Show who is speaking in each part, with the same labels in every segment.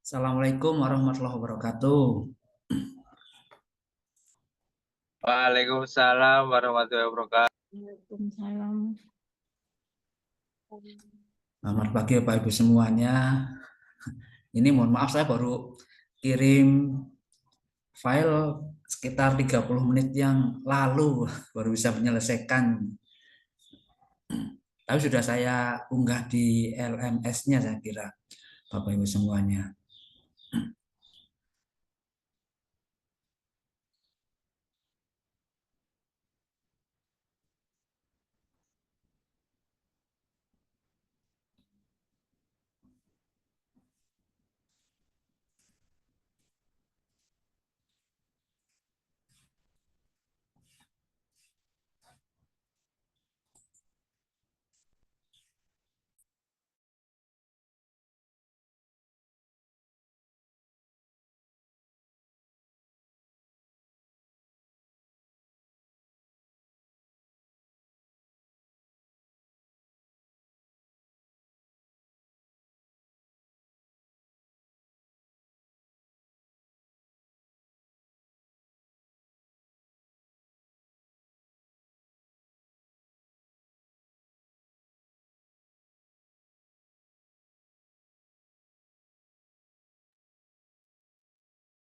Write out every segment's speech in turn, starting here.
Speaker 1: Assalamualaikum warahmatullahi wabarakatuh.
Speaker 2: Waalaikumsalam warahmatullahi wabarakatuh.
Speaker 3: Waalaikumsalam.
Speaker 1: Selamat pagi Bapak Ibu semuanya. Ini mohon maaf saya baru kirim file sekitar 30 menit yang lalu baru bisa menyelesaikan. Tapi sudah saya unggah di LMS-nya saya kira Bapak Ibu semuanya.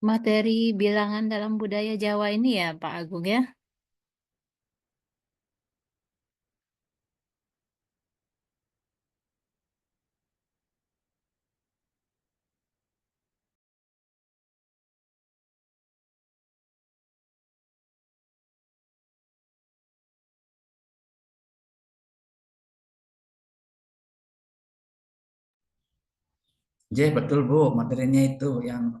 Speaker 3: Materi bilangan dalam budaya Jawa ini ya Pak Agung ya?
Speaker 1: Jadi betul Bu, materinya itu yang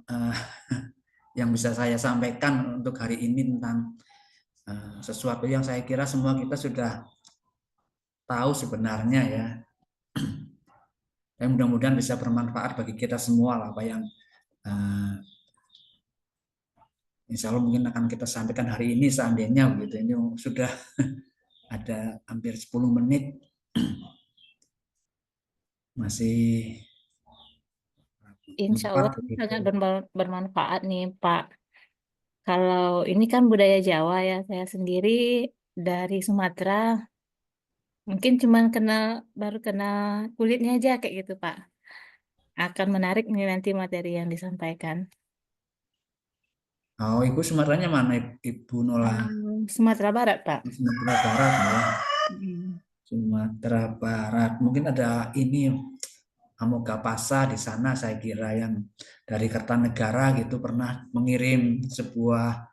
Speaker 1: yang bisa saya sampaikan untuk hari ini tentang sesuatu yang saya kira semua kita sudah tahu sebenarnya ya. Dan mudah-mudahan bisa bermanfaat bagi kita semua lah apa yang uh, insya Allah mungkin akan kita sampaikan hari ini seandainya begitu. Ini sudah ada hampir 10 menit masih
Speaker 3: Insya
Speaker 1: 4
Speaker 3: Allah
Speaker 1: begitu.
Speaker 3: sangat bermanfaat nih Pak. Kalau ini kan budaya Jawa ya, saya sendiri dari Sumatera, mungkin cuman baru kenal kulitnya aja kayak gitu Pak. Akan menarik nih nanti materi yang disampaikan.
Speaker 1: Oh, Ibu Sumateranya mana Ibu Nola?
Speaker 3: Sumatera Barat Pak.
Speaker 1: Sumatera Barat ya.
Speaker 3: Hmm.
Speaker 1: Sumatera Barat. Mungkin ada ini Amogapasa di sana saya kira yang dari Kertanegara gitu pernah mengirim sebuah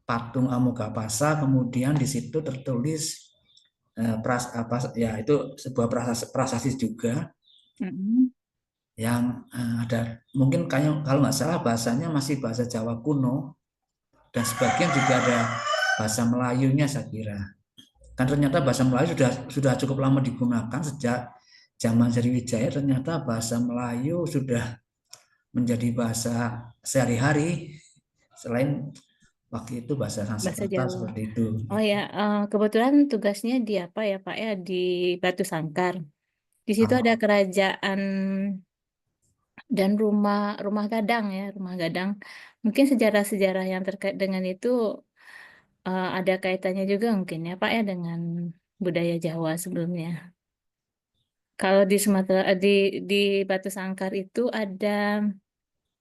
Speaker 1: patung Amogapasa, kemudian di situ tertulis apa ya itu sebuah prasasti juga
Speaker 3: Mm-mm.
Speaker 1: yang ada mungkin kayak kalau nggak salah bahasanya masih bahasa Jawa kuno dan sebagian juga ada bahasa Melayunya saya kira. Dan ternyata bahasa Melayu sudah cukup lama digunakan sejak zaman Sriwijaya. Ternyata bahasa Melayu sudah menjadi bahasa sehari-hari selain waktu itu bahasa
Speaker 3: Bahasa
Speaker 1: Sanskerta
Speaker 3: Jawa.
Speaker 1: seperti itu.
Speaker 3: Oh ya, kebetulan tugasnya di apa ya Pak ya, di Batu Sangkar. Di situ ada
Speaker 1: Oh,
Speaker 3: kerajaan dan rumah rumah Gadang ya, rumah Gadang. Mungkin sejarah-sejarah yang terkait dengan itu ada kaitannya juga mungkin ya Pak ya dengan budaya Jawa sebelumnya. Kalau di Sumatera di Batu Sangkar itu ada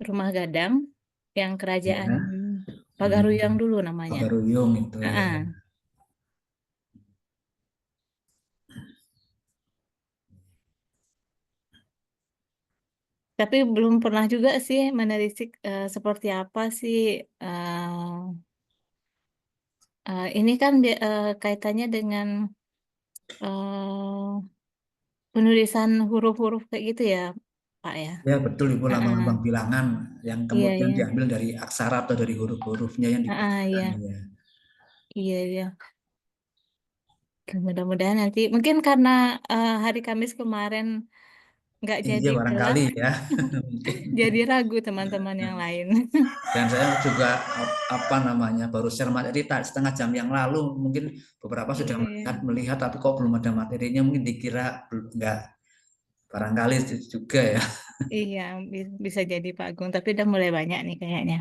Speaker 3: rumah Gadang yang kerajaan
Speaker 1: ya,
Speaker 3: Pagaruyung dulu namanya.
Speaker 1: Pagaruyung itu ya.
Speaker 3: Ah, tapi belum pernah juga sih menelisik seperti apa sih ini kan kaitannya dengan eh, penulisan huruf-huruf kayak gitu ya, Pak ya.
Speaker 1: Ya betul Ibu,
Speaker 3: Heeh.
Speaker 1: lambang-lambang bilangan yang
Speaker 3: Iya,
Speaker 1: kemudian
Speaker 3: iya.
Speaker 1: diambil dari aksara atau dari huruf-hurufnya yang
Speaker 3: Heeh,
Speaker 1: digunakan
Speaker 3: iya.
Speaker 1: ya.
Speaker 3: Iya, iya. Mudah-mudahan nanti mungkin karena hari Kamis kemarin nggak
Speaker 1: Iya
Speaker 3: jadi
Speaker 1: barangkali
Speaker 3: pulang,
Speaker 1: ya mungkin.
Speaker 3: jadi ragu teman-teman yang lain.
Speaker 1: Dan saya juga apa namanya baru share materi setengah jam yang lalu mungkin beberapa sudah
Speaker 3: Iya, iya.
Speaker 1: melihat tapi kok belum ada materinya mungkin dikira nggak Barangkali itu juga ya.
Speaker 3: Iya, bisa jadi Pak Agung, tapi udah mulai banyak nih kayaknya.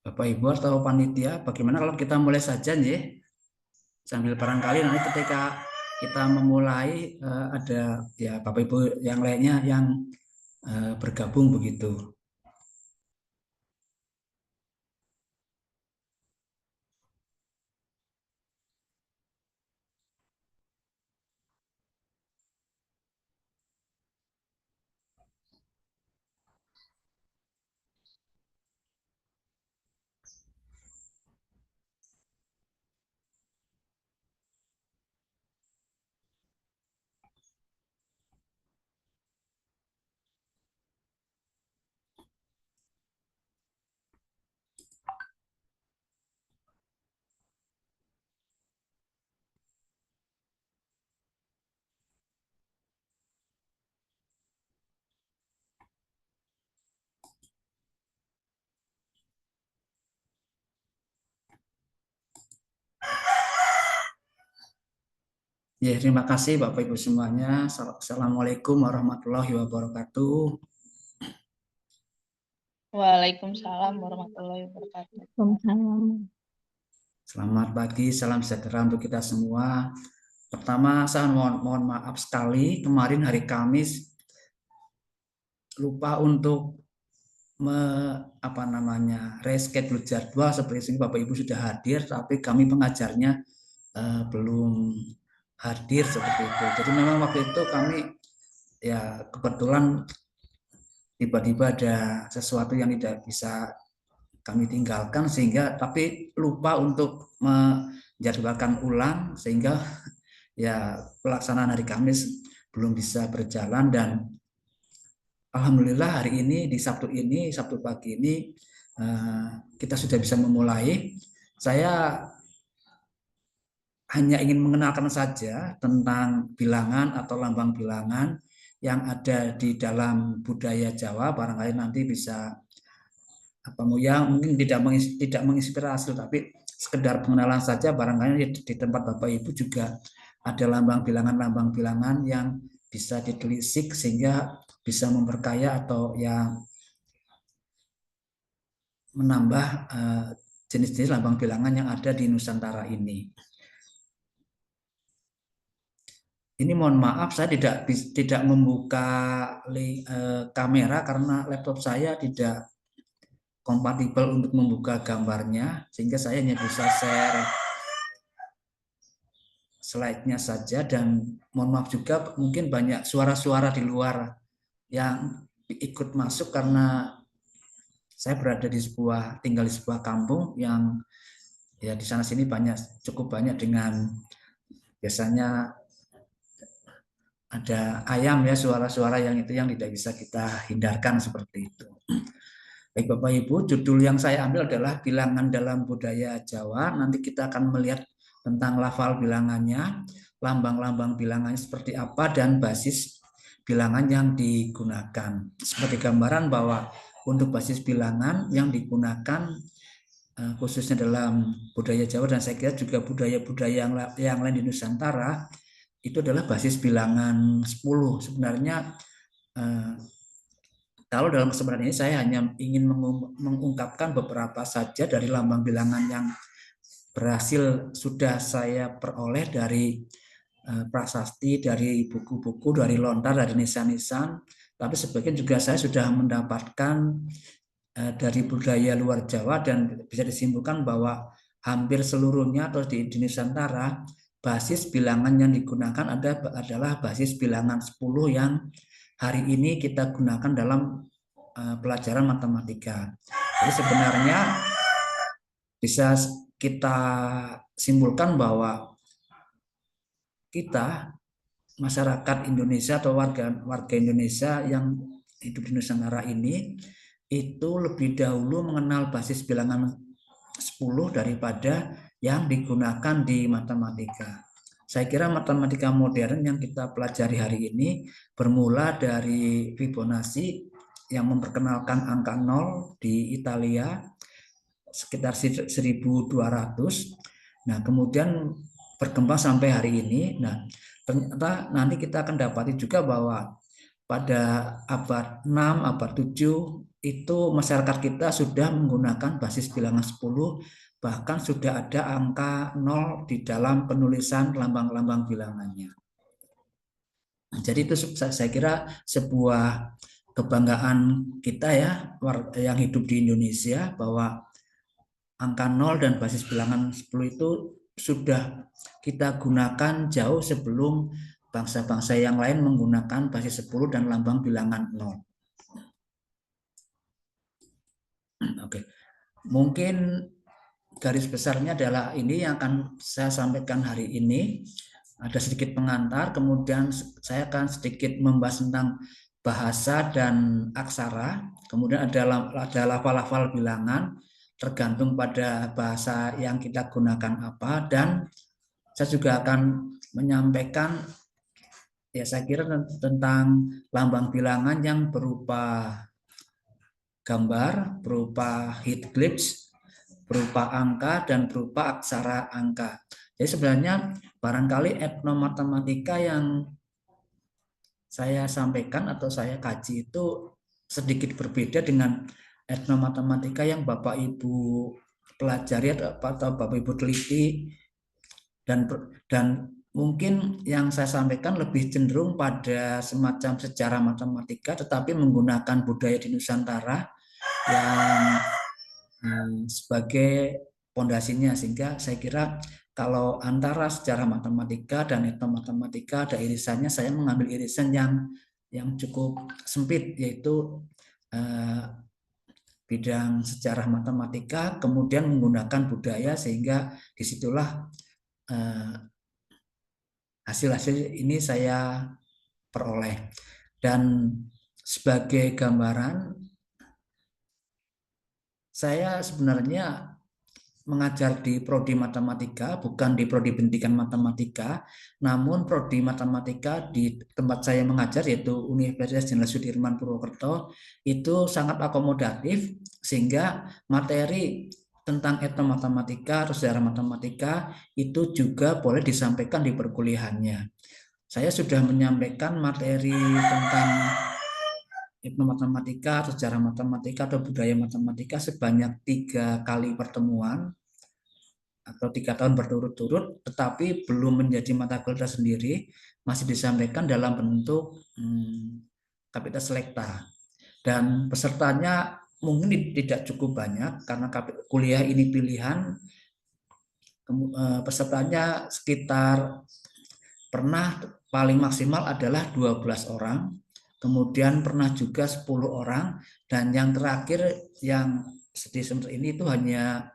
Speaker 1: Bapak Ibu atau panitia, bagaimana kalau kita mulai saja nih? Sambil barangkali nanti ketika kita memulai ada ya Bapak Ibu yang lainnya yang bergabung begitu. Ya, terima kasih Bapak Ibu semuanya. Assalamualaikum warahmatullahi wabarakatuh.
Speaker 4: Waalaikumsalam warahmatullahi wabarakatuh.
Speaker 3: Waalaikumsalam.
Speaker 1: Selamat pagi, salam sejahtera untuk kita semua. Pertama, saya mohon maaf sekali kemarin hari Kamis lupa untuk reschedule jadwal seperti ini. Bapak Ibu sudah hadir, tapi kami pengajarnya belum hadir seperti itu. Jadi memang waktu itu kami ya kebetulan tiba-tiba ada sesuatu yang tidak bisa kami tinggalkan sehingga tapi lupa untuk menjadwalkan ulang sehingga ya pelaksanaan hari Kamis belum bisa berjalan dan alhamdulillah hari ini di Sabtu pagi ini kita sudah bisa memulai. Saya hanya ingin mengenalkan saja tentang bilangan atau lambang bilangan yang ada di dalam budaya Jawa, barangkali nanti bisa yang mungkin tidak menginspirasi, tapi sekedar pengenalan saja. Barangkali di tempat Bapak Ibu juga ada lambang bilangan yang bisa ditelisik sehingga bisa memperkaya atau yang menambah jenis-jenis lambang bilangan yang ada di Nusantara ini. Ini mohon maaf saya tidak membuka kamera karena laptop saya tidak kompatibel untuk membuka gambarnya, sehingga saya hanya bisa share slide-nya saja. Dan mohon maaf juga mungkin banyak suara-suara di luar yang ikut masuk karena saya tinggal di sebuah kampung yang ya di sana sini cukup banyak dengan biasanya ada ayam ya, suara-suara yang tidak bisa kita hindarkan seperti itu. Baik Bapak Ibu, judul yang saya ambil adalah bilangan dalam budaya Jawa. Nanti kita akan melihat tentang lafal bilangannya, lambang-lambang bilangannya seperti apa, dan basis bilangan yang digunakan. Sebagai gambaran bahwa untuk basis bilangan yang digunakan khususnya dalam budaya Jawa, dan saya kira juga budaya-budaya yang lain di Nusantara, itu adalah basis bilangan 10. Sebenarnya kalau dalam kesempatan ini saya hanya ingin mengungkapkan beberapa saja dari lambang bilangan yang berhasil sudah saya peroleh dari prasasti, dari buku-buku, dari lontar, dari nisan-nisan. Tapi sebagian juga saya sudah mendapatkan dari budaya luar Jawa, dan bisa disimpulkan bahwa hampir seluruhnya atau di Nusantara basis bilangan yang digunakan adalah basis bilangan 10 yang hari ini kita gunakan dalam pelajaran matematika. Jadi sebenarnya bisa kita simpulkan bahwa kita, masyarakat Indonesia atau warga Indonesia yang hidup di Nusantara ini, itu lebih dahulu mengenal basis bilangan 10 daripada yang digunakan di matematika. Saya kira matematika modern yang kita pelajari hari ini bermula dari Fibonacci yang memperkenalkan angka 0 di Italia sekitar 1200. Nah, kemudian berkembang sampai hari ini. Nah, ternyata nanti kita akan dapati juga bahwa pada abad 6, abad 7 itu masyarakat kita sudah menggunakan basis bilangan 10, bahkan sudah ada angka 0 di dalam penulisan lambang-lambang bilangannya. Jadi itu saya kira sebuah kebanggaan kita ya, yang hidup di Indonesia, bahwa angka 0 dan basis bilangan 10 itu sudah kita gunakan jauh sebelum bangsa-bangsa yang lain menggunakan basis 10 dan lambang bilangan 0. Oke. Mungkin garis besarnya adalah ini yang akan saya sampaikan hari ini. Ada sedikit pengantar, kemudian saya akan sedikit membahas tentang bahasa dan aksara, kemudian ada lafal-lafal bilangan tergantung pada bahasa yang kita gunakan apa, dan saya juga akan menyampaikan ya saya kira tentang lambang bilangan yang berupa gambar, berupa hieroglyphs, berupa angka, dan berupa aksara angka. Jadi sebenarnya barangkali etnomatematika yang saya sampaikan atau saya kaji itu sedikit berbeda dengan etnomatematika yang Bapak Ibu pelajari atau Bapak Ibu teliti, dan mungkin yang saya sampaikan lebih cenderung pada semacam sejarah matematika, tetapi menggunakan budaya di Nusantara yang sebagai pondasinya, sehingga saya kira kalau antara sejarah matematika dan etnomatematika ada irisannya, saya mengambil irisan yang cukup sempit, yaitu bidang sejarah matematika kemudian menggunakan budaya, sehingga disitulah hasil-hasil ini saya peroleh. Dan sebagai gambaran, saya sebenarnya mengajar di prodi matematika, bukan di prodi pendidikan matematika, namun prodi matematika di tempat saya mengajar yaitu Universitas Jenderal Sudirman Purwokerto itu sangat akomodatif sehingga materi tentang etnomatematika atau sejarah matematika itu juga boleh disampaikan di perkuliahannya. Saya sudah menyampaikan materi tentang etnomatematika atau sejarah matematika atau budaya matematika sebanyak 3 kali pertemuan atau 3 tahun berturut-turut, tetapi belum menjadi mata kuliah sendiri, masih disampaikan dalam bentuk Kapita Selekta. Dan pesertanya mungkin tidak cukup banyak karena kuliah ini pilihan, pesertanya sekitar pernah paling maksimal adalah 12 orang, kemudian pernah juga 10 orang, dan yang terakhir yang di semester ini itu hanya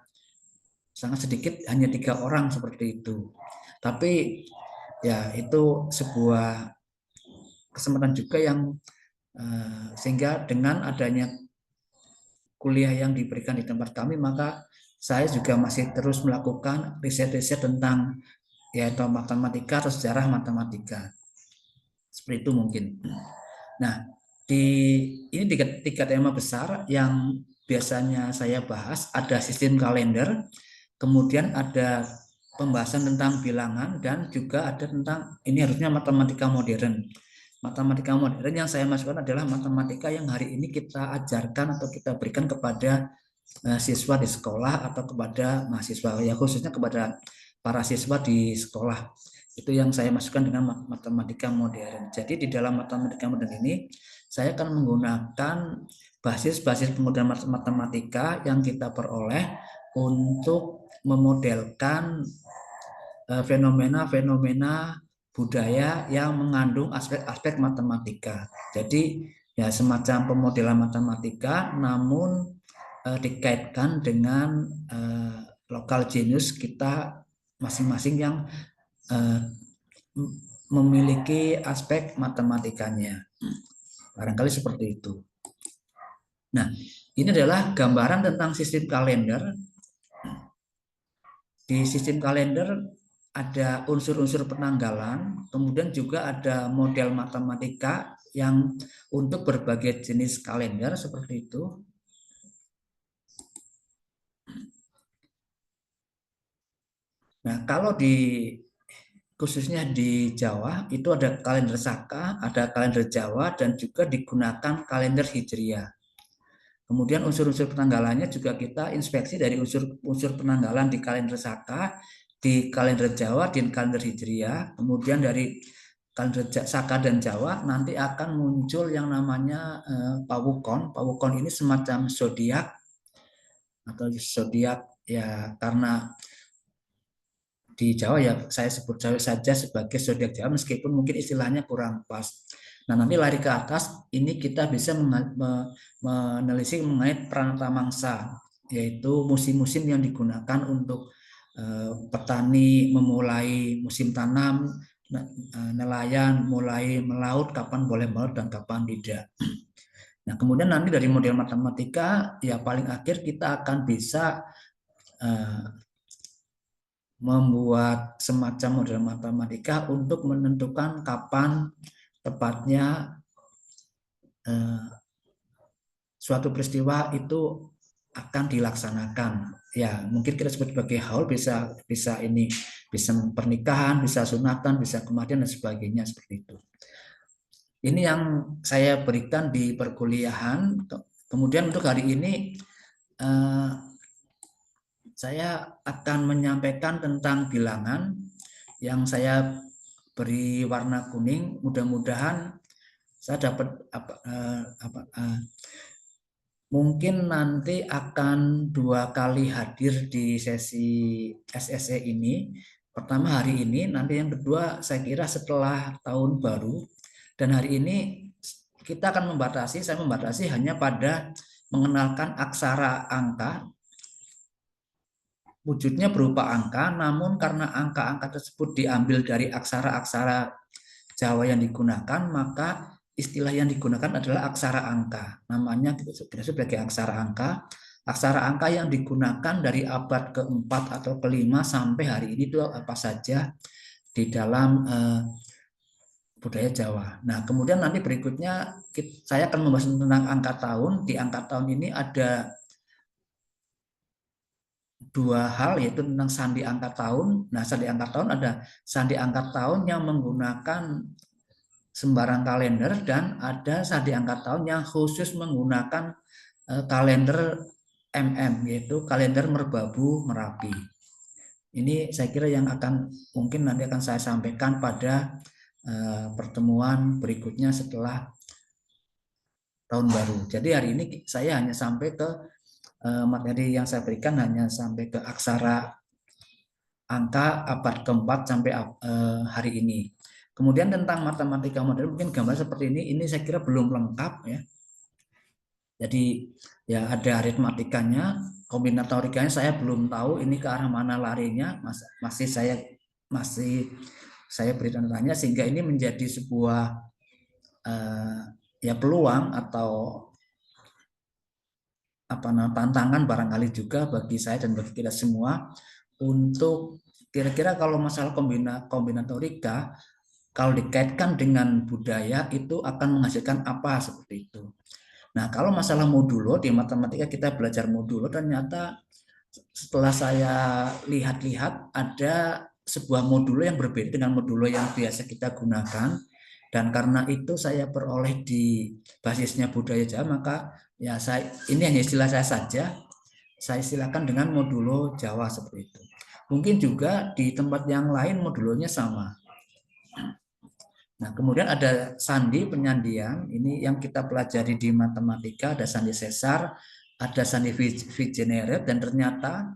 Speaker 1: sangat sedikit, hanya 3 orang seperti itu. Tapi ya itu sebuah kesempatan juga yang sehingga dengan adanya kuliah yang diberikan di tempat kami, maka saya juga masih terus melakukan riset-riset tentang yaitu matematika atau sejarah matematika. Seperti itu mungkin. Nah, ini 3 tema besar yang biasanya saya bahas. Ada sistem kalender, kemudian ada pembahasan tentang bilangan, dan juga ada tentang, ini harusnya matematika modern. Matematika modern yang saya masukkan adalah matematika yang hari ini kita ajarkan atau kita berikan kepada siswa di sekolah atau kepada mahasiswa, ya khususnya kepada para siswa di sekolah. Itu yang saya masukkan dengan matematika modern. Jadi di dalam matematika modern ini saya akan menggunakan basis-basis penggunaan matematika yang kita peroleh untuk memodelkan fenomena-fenomena budaya yang mengandung aspek-aspek matematika. Jadi ya semacam pemodelan matematika, namun dikaitkan dengan lokal genius kita masing-masing yang memiliki aspek matematikanya. Barangkali seperti itu. Nah, ini adalah gambaran tentang sistem kalender. Di sistem kalender ada unsur-unsur penanggalan, kemudian juga ada model matematika yang untuk berbagai jenis kalender seperti itu. Nah, kalau khususnya di Jawa itu ada kalender Saka, ada kalender Jawa, dan juga digunakan kalender Hijriah. Kemudian unsur-unsur penanggalannya juga kita inspeksi dari unsur penanggalan di kalender Saka, di kalender Jawa, di kalender Hijriah. Kemudian dari kalender Saka dan Jawa nanti akan muncul yang namanya pawukon. Pawukon ini semacam zodiak atau zodiak ya, karena di Jawa ya saya sebut saja sebagai zodiak Jawa meskipun mungkin istilahnya kurang pas. Nah, nanti lari ke atas ini kita bisa menelisik mengenai pranata mangsa, yaitu musim-musim yang digunakan untuk petani memulai musim tanam, nelayan mulai melaut, kapan boleh melaut dan kapan tidak. Nah, kemudian nanti dari model matematika ya paling akhir kita akan bisa membuat semacam model matematika untuk menentukan kapan tepatnya suatu peristiwa itu akan dilaksanakan. Ya, mungkin kita sebut sebagai haul, bisa ini, bisa pernikahan, bisa sunatan, bisa kematian dan sebagainya seperti itu. Ini yang saya berikan di perkuliahan. Kemudian untuk hari ini saya akan menyampaikan tentang bilangan yang saya beri warna kuning. Mudah-mudahan saya dapat mungkin nanti akan 2 kali hadir di sesi SSE ini. Pertama hari ini, nanti yang kedua saya kira setelah tahun baru. Dan hari ini kita akan saya membatasi hanya pada mengenalkan aksara angka. Wujudnya berupa angka, namun karena angka-angka tersebut diambil dari aksara-aksara Jawa yang digunakan, maka istilah yang digunakan adalah aksara angka. Namanya kita sebut sebagai aksara angka aksara angka yang digunakan dari abad ke-4 atau ke-5 sampai hari ini itu apa saja di dalam budaya Jawa. Nah, kemudian nanti berikutnya saya akan membahas tentang angka tahun. Di angka tahun ini ada dua hal, yaitu tentang sandi angka tahun. Nah, sandi angka tahun ada sandi angka tahun yang menggunakan sembarang kalender dan ada sandi angka tahun yang khusus menggunakan kalender yaitu kalender Merbabu Merapi. Ini saya kira yang mungkin nanti akan saya sampaikan pada pertemuan berikutnya setelah tahun baru. Jadi hari ini saya hanya sampai ke materi yang saya berikan hanya sampai ke aksara angka abad ke-4 sampai hari ini. Kemudian tentang matematika modern mungkin gambar seperti ini saya kira belum lengkap ya. Jadi ya ada aritmatikanya, kombinatorikanya saya belum tahu ini ke arah mana larinya, masih saya beri tanda-tanya, sehingga ini menjadi sebuah ya peluang atau tantangan barangkali juga bagi saya dan bagi kita semua untuk kira-kira kalau masalah kombinatorika kalau dikaitkan dengan budaya itu akan menghasilkan apa seperti itu. Nah, kalau masalah modulo di matematika kita belajar modulo, ternyata setelah saya lihat-lihat ada sebuah modulo yang berbeda dengan modulo yang biasa kita gunakan, dan karena itu saya peroleh di basisnya budaya Jawa, maka ya ini hanya istilah saya saja, saya silakan dengan modulo Jawa seperti itu. Mungkin juga di tempat yang lain modulonya sama. Nah, kemudian ada sandi penyandian, ini yang kita pelajari di matematika, ada sandi sesar, ada sandi Vigenère, dan ternyata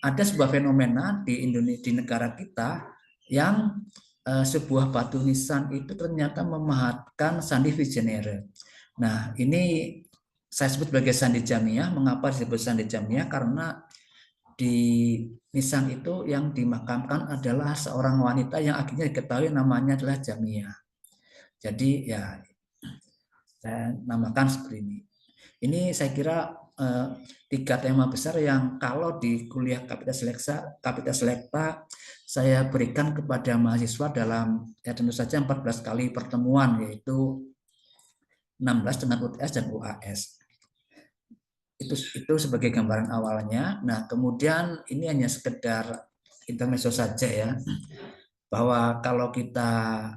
Speaker 1: ada sebuah fenomena di Indonesia, di negara kita, yang sebuah batu nisan itu ternyata memahatkan sandi Vigenère. Nah, ini saya sebut sebagai sandi Jamiah. Mengapa disebut sandi Jamiah? Karena di nisan itu yang dimakamkan adalah seorang wanita yang akhirnya diketahui namanya adalah Jamiah. Jadi ya saya namakan seperti ini. Ini saya kira 3 tema besar yang kalau di kuliah Kapitas Selekta saya berikan kepada mahasiswa dalam ya tentu saja 14 kali pertemuan, yaitu 16 dengan UTS dan UAS. Itu sebagai gambaran awalnya. Nah, kemudian ini hanya sekedar intermezzo saja ya, bahwa kalau kita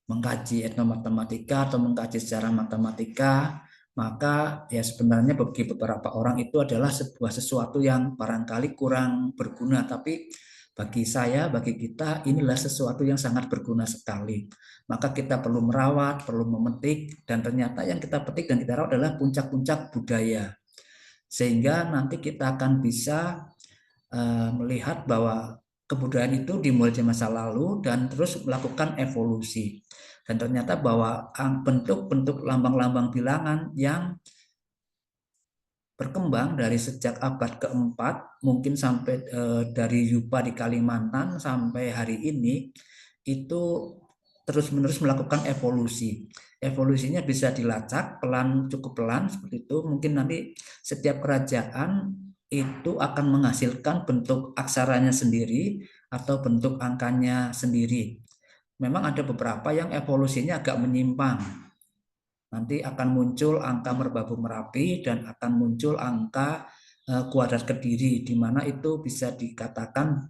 Speaker 1: mengkaji etnomatematika atau mengkaji sejarah matematika, maka ya sebenarnya bagi beberapa orang itu adalah sesuatu yang barangkali kurang berguna, tapi bagi saya, bagi kita, inilah sesuatu yang sangat berguna sekali. Maka kita perlu merawat, perlu memetik, dan ternyata yang kita petik dan kita rawat adalah puncak-puncak budaya. Sehingga nanti kita akan bisa melihat bahwa kebudayaan itu dimulai dari masa lalu dan terus melakukan evolusi. Dan ternyata bahwa bentuk-bentuk lambang-lambang bilangan yang berkembang dari sejak abad ke-4, mungkin sampai dari Yupa di Kalimantan sampai hari ini, itu terus-menerus melakukan evolusi. Evolusinya bisa dilacak cukup pelan seperti itu. Mungkin nanti setiap kerajaan itu akan menghasilkan bentuk aksaranya sendiri atau bentuk angkanya sendiri. Memang ada beberapa yang evolusinya agak menyimpang. Nanti akan muncul angka Merbabu Merapi dan akan muncul angka Kuadrat Kediri, di mana itu bisa dikatakan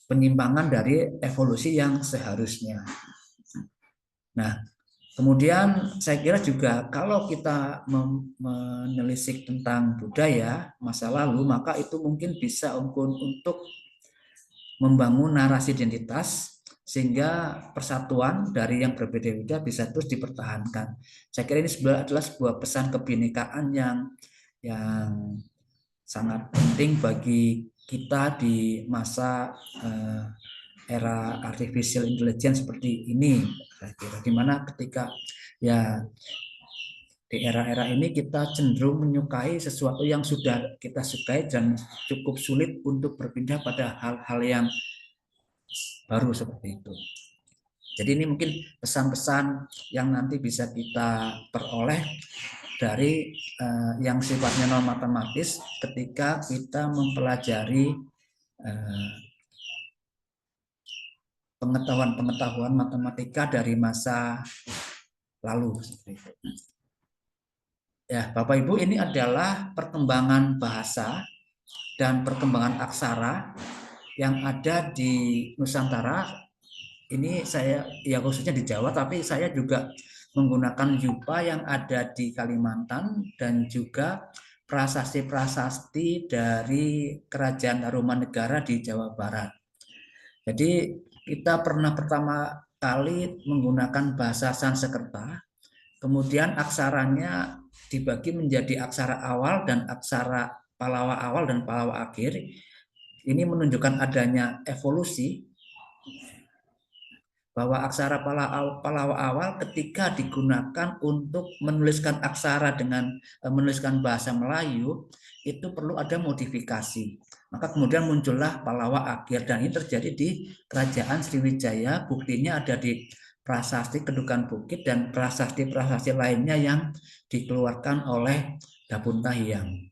Speaker 1: penyimpangan dari evolusi yang seharusnya. Nah, kemudian saya kira juga kalau kita menelisik tentang budaya masa lalu, maka itu mungkin bisa untuk membangun narasi identitas sehingga persatuan dari yang berbeda-beda bisa terus dipertahankan. Saya kira ini adalah sebuah pesan kebinekaan yang sangat penting bagi kita di masa era artificial intelligence seperti ini. Saya kira dimana ketika ya di era-era ini kita cenderung menyukai sesuatu yang sudah kita sukai dan cukup sulit untuk berpindah pada hal-hal yang baru seperti itu. Jadi ini mungkin pesan-pesan yang nanti bisa kita peroleh dari yang sifatnya non matematis ketika kita mempelajari pengetahuan matematika dari masa lalu. Ya, Bapak Ibu, ini adalah perkembangan bahasa dan perkembangan aksara yang ada di Nusantara. Ini saya ya khususnya di Jawa, tapi saya juga menggunakan yupa yang ada di Kalimantan dan juga prasasti-prasasti dari Kerajaan Tarumanegara di Jawa Barat. Jadi kita pernah pertama kali menggunakan bahasa Sanskerta, kemudian aksaranya dibagi menjadi aksara awal dan aksara Pallawa awal dan Pallawa akhir. Ini menunjukkan adanya evolusi bahwa aksara Pallawa awal ketika digunakan untuk menuliskan aksara dengan menuliskan bahasa Melayu itu perlu ada modifikasi. Maka kemudian muncullah Pallawa akhir, dan ini terjadi di Kerajaan Sriwijaya. Buktinya ada di prasasti Kedukan Bukit dan prasasti-prasasti lainnya yang dikeluarkan oleh Dapunta Hyang.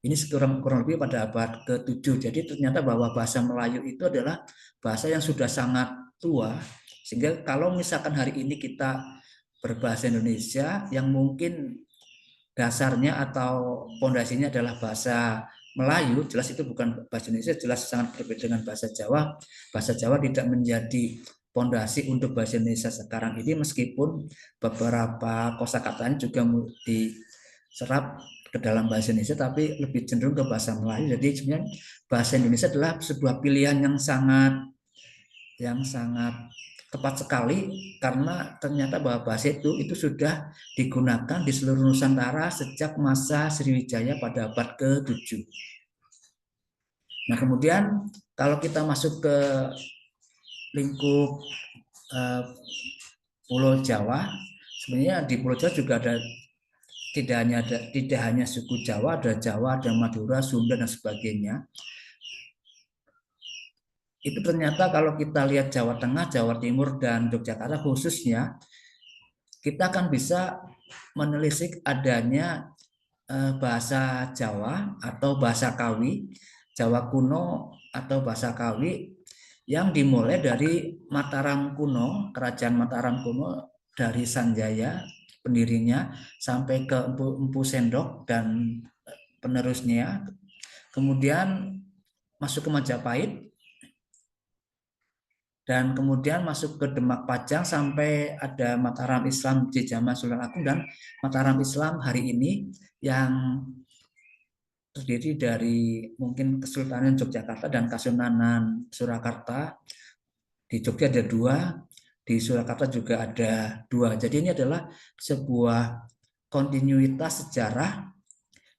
Speaker 1: Ini kurang lebih pada abad ke-7. Jadi ternyata bahwa bahasa Melayu itu adalah bahasa yang sudah sangat tua, sehingga kalau misalkan hari ini kita berbahasa Indonesia yang mungkin dasarnya atau pondasinya adalah bahasa Melayu, jelas itu bukan bahasa Indonesia, jelas sangat berbeda dengan bahasa Jawa. Bahasa Jawa tidak menjadi pondasi untuk bahasa Indonesia sekarang ini, meskipun beberapa kosakatanya juga diserap ke dalam bahasa Indonesia, tapi lebih cenderung ke bahasa Melayu. Jadi sebenarnya bahasa Indonesia adalah sebuah pilihan yang sangat tepat sekali, karena ternyata bahwa bahasa itu sudah digunakan di seluruh Nusantara sejak masa Sriwijaya pada abad ke-7. Nah, kemudian kalau kita masuk ke lingkup Pulau Jawa, sebenarnya di Pulau Jawa juga ada tidak hanya suku Jawa, ada Jawa, ada Madura, Sunda dan sebagainya. Itu ternyata kalau kita lihat Jawa Tengah, Jawa Timur, dan Yogyakarta khususnya, kita akan bisa menelisik adanya bahasa Jawa atau bahasa Kawi, Jawa kuno atau bahasa Kawi, yang dimulai dari Mataram kuno, Kerajaan Mataram kuno, dari Sanjaya pendirinya sampai ke Empu Sendok dan penerusnya, kemudian masuk ke Majapahit, dan kemudian masuk ke Demak Pajang sampai ada Mataram Islam di zaman Sultan Agung, dan Mataram Islam hari ini yang terdiri dari mungkin Kesultanan Yogyakarta dan Kasunanan Surakarta. Di Jogja ada 2, di Surakarta juga ada 2. Jadi ini adalah sebuah kontinuitas sejarah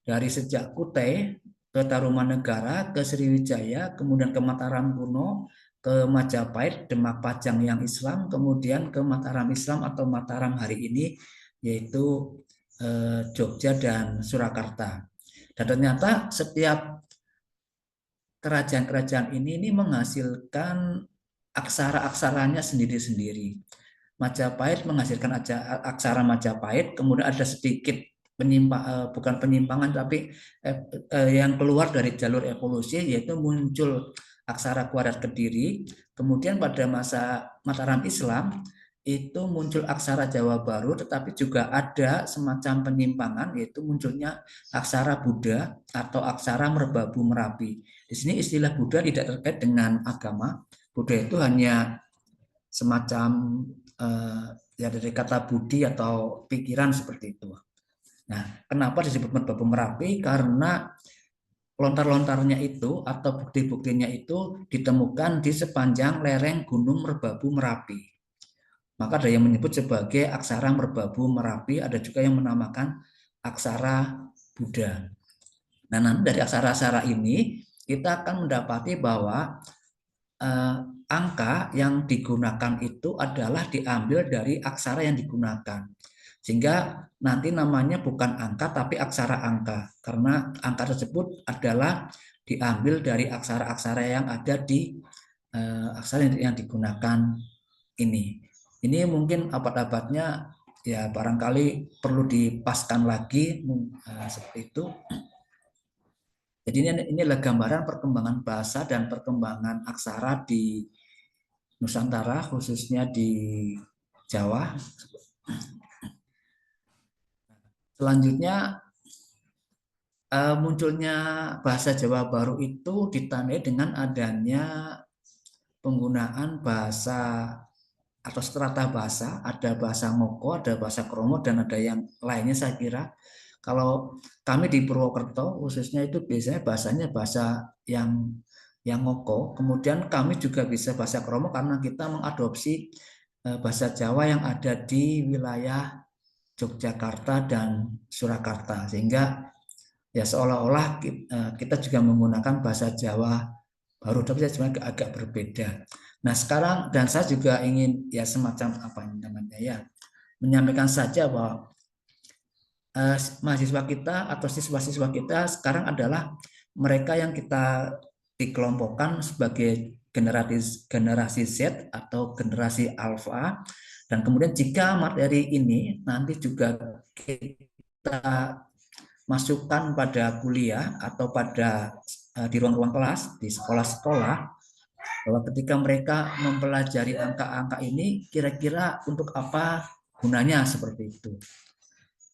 Speaker 1: dari sejak Kutai ke Tarumanegara, ke Sriwijaya, kemudian ke Mataram kuno, ke Majapahit, Demak Pajang yang Islam, kemudian ke Mataram Islam atau Mataram hari ini, yaitu Jogja dan Surakarta. Dan ternyata setiap kerajaan-kerajaan ini menghasilkan aksara-aksaranya sendiri-sendiri. Majapahit menghasilkan aksara Majapahit, kemudian ada sedikit bukan penyimpangan, tapi yang keluar dari jalur evolusi, yaitu muncul aksara Kuadrat Kediri. Kemudian pada masa Mataram Islam itu muncul aksara Jawa Baru, tetapi juga ada semacam penyimpangan, yaitu munculnya aksara Buddha atau aksara Merbabu Merapi. Di sini istilah Buddha tidak terkait dengan agama. Buddha itu hanya semacam ya dari kata budi atau pikiran seperti itu. Nah, kenapa disebut Merbabu Merapi? Karena lontar-lontarnya itu atau bukti-buktinya itu ditemukan di sepanjang lereng Gunung Merbabu Merapi. Maka ada yang menyebut sebagai aksara Merbabu Merapi, ada juga yang menamakan aksara Buddha. Nah, dari aksara-aksara ini kita akan mendapati bahwa angka yang digunakan itu adalah diambil dari aksara yang digunakan. Sehingga nanti namanya bukan angka tapi aksara angka, karena angka tersebut adalah diambil dari aksara-aksara yang ada di aksara yang digunakan ini. Ini mungkin abad-abadnya ya barangkali perlu dipaskan lagi seperti itu. Jadi ini adalah gambaran perkembangan bahasa dan perkembangan aksara di Nusantara, khususnya di Jawa. Selanjutnya munculnya bahasa Jawa baru itu ditandai dengan adanya penggunaan bahasa atau strata bahasa, ada bahasa Ngoko, ada bahasa Kromo, dan ada yang lainnya saya kira. Kalau kami di Purwokerto khususnya itu biasanya bahasanya bahasa yang Ngoko, kemudian kami juga bisa bahasa Kromo karena kita mengadopsi bahasa Jawa yang ada di wilayah Yogyakarta dan Surakarta, sehingga ya seolah-olah kita juga menggunakan bahasa Jawa baru, tapi sebenarnya agak berbeda. Nah sekarang, dan saya juga ingin ya semacam apa namanya ya, menyampaikan saja bahwa mahasiswa kita atau siswa-siswa kita sekarang adalah mereka yang kita dikelompokkan sebagai generasi Z atau generasi alfa, dan kemudian jika materi ini nanti juga kita masukkan pada kuliah atau pada di ruang-ruang kelas di sekolah-sekolah, bahwa ketika mereka mempelajari angka-angka ini kira-kira untuk apa gunanya seperti itu.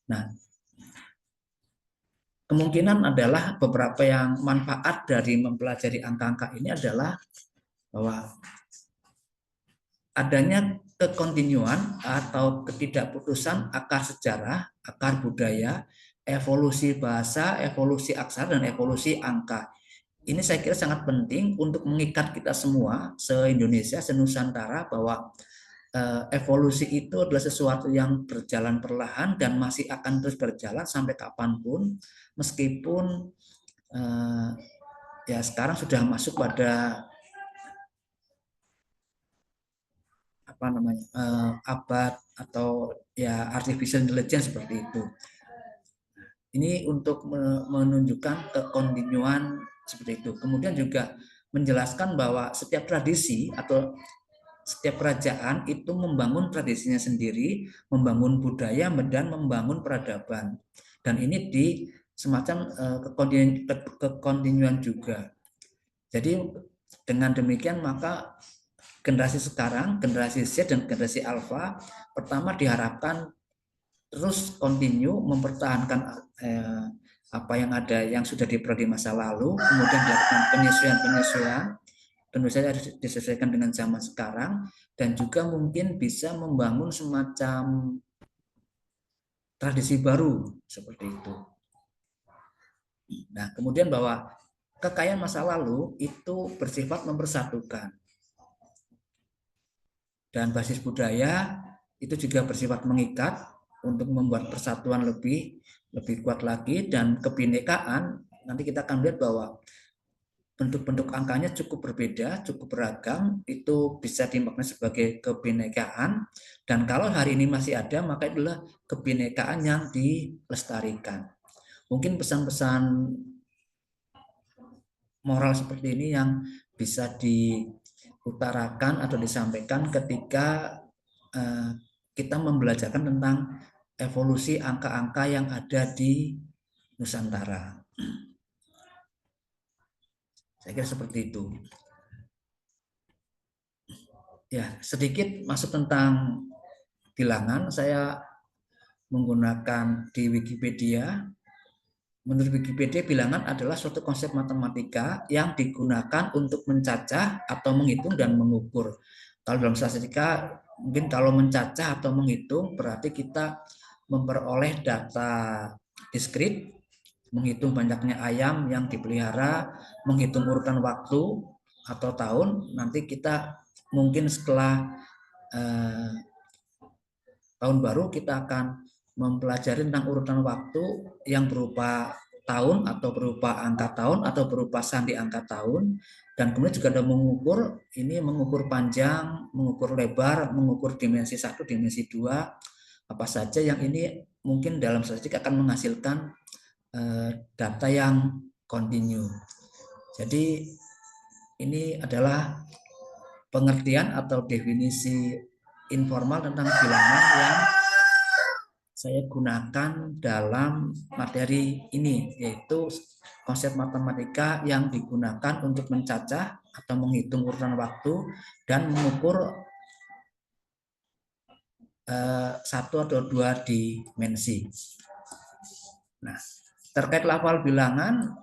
Speaker 1: Nah, kemungkinan adalah beberapa yang manfaat dari mempelajari angka-angka ini adalah bahwa adanya kekontinuan atau ketidakputusan akar sejarah, akar budaya, evolusi bahasa, evolusi aksara, dan evolusi angka. Ini saya kira sangat penting untuk mengikat kita semua se-Indonesia, se-Nusantara, bahwa evolusi itu adalah sesuatu yang berjalan perlahan dan masih akan terus berjalan sampai kapanpun, meskipun ya sekarang sudah masuk pada apa namanya abad atau ya artificial intelligence seperti itu. Ini untuk menunjukkan kekontinuan seperti itu. Kemudian juga menjelaskan bahwa setiap tradisi atau setiap kerajaan itu membangun tradisinya sendiri, membangun budaya, dan membangun peradaban. Dan ini di semacam kekontinuan juga. Jadi dengan demikian maka generasi sekarang, generasi Z dan generasi Alpha, pertama diharapkan terus continue mempertahankan apa yang ada yang sudah diperoleh di masa lalu, kemudian dilakukan penyesuaian, tentu saja harus disesuaikan dengan zaman sekarang, dan juga mungkin bisa membangun semacam tradisi baru seperti itu. Nah, kemudian bahwa kekayaan masa lalu itu bersifat mempersatukan, dan basis budaya itu juga bersifat mengikat untuk membuat persatuan lebih kuat lagi, dan kebinekaan nanti kita akan lihat bahwa bentuk-bentuk angkanya cukup berbeda, cukup beragam, itu bisa dimaknai sebagai kebinekaan, dan kalau hari ini masih ada, maka itulah kebinekaan yang dilestarikan. Mungkin pesan-pesan moral seperti ini yang bisa diutarakan atau disampaikan ketika kita membelajarkan tentang evolusi angka-angka yang ada di Nusantara. Saya kira seperti itu. Ya, sedikit masuk tentang bilangan. Saya menggunakan di Wikipedia. Menurut Wikipedia, bilangan adalah suatu konsep matematika yang digunakan untuk mencacah atau menghitung dan mengukur. Kalau dalam statistika, mungkin kalau mencacah atau menghitung berarti kita memperoleh data diskrit, menghitung banyaknya ayam yang dipelihara, menghitung urutan waktu atau tahun. Nanti kita mungkin setelah tahun baru kita akan mempelajari tentang urutan waktu yang berupa tahun atau berupa angka tahun atau berupa sandi angka tahun. Dan kemudian juga ada mengukur, ini mengukur panjang, mengukur lebar, mengukur dimensi 1, dimensi 2, apa saja yang ini mungkin dalam statistik akan menghasilkan data yang kontinu. Jadi ini adalah pengertian atau definisi informal tentang bilangan yang saya gunakan dalam materi ini, yaitu konsep matematika yang digunakan untuk mencacah atau menghitung urutan waktu dan mengukur satu atau dua dimensi. Nah, terkait lafal bilangan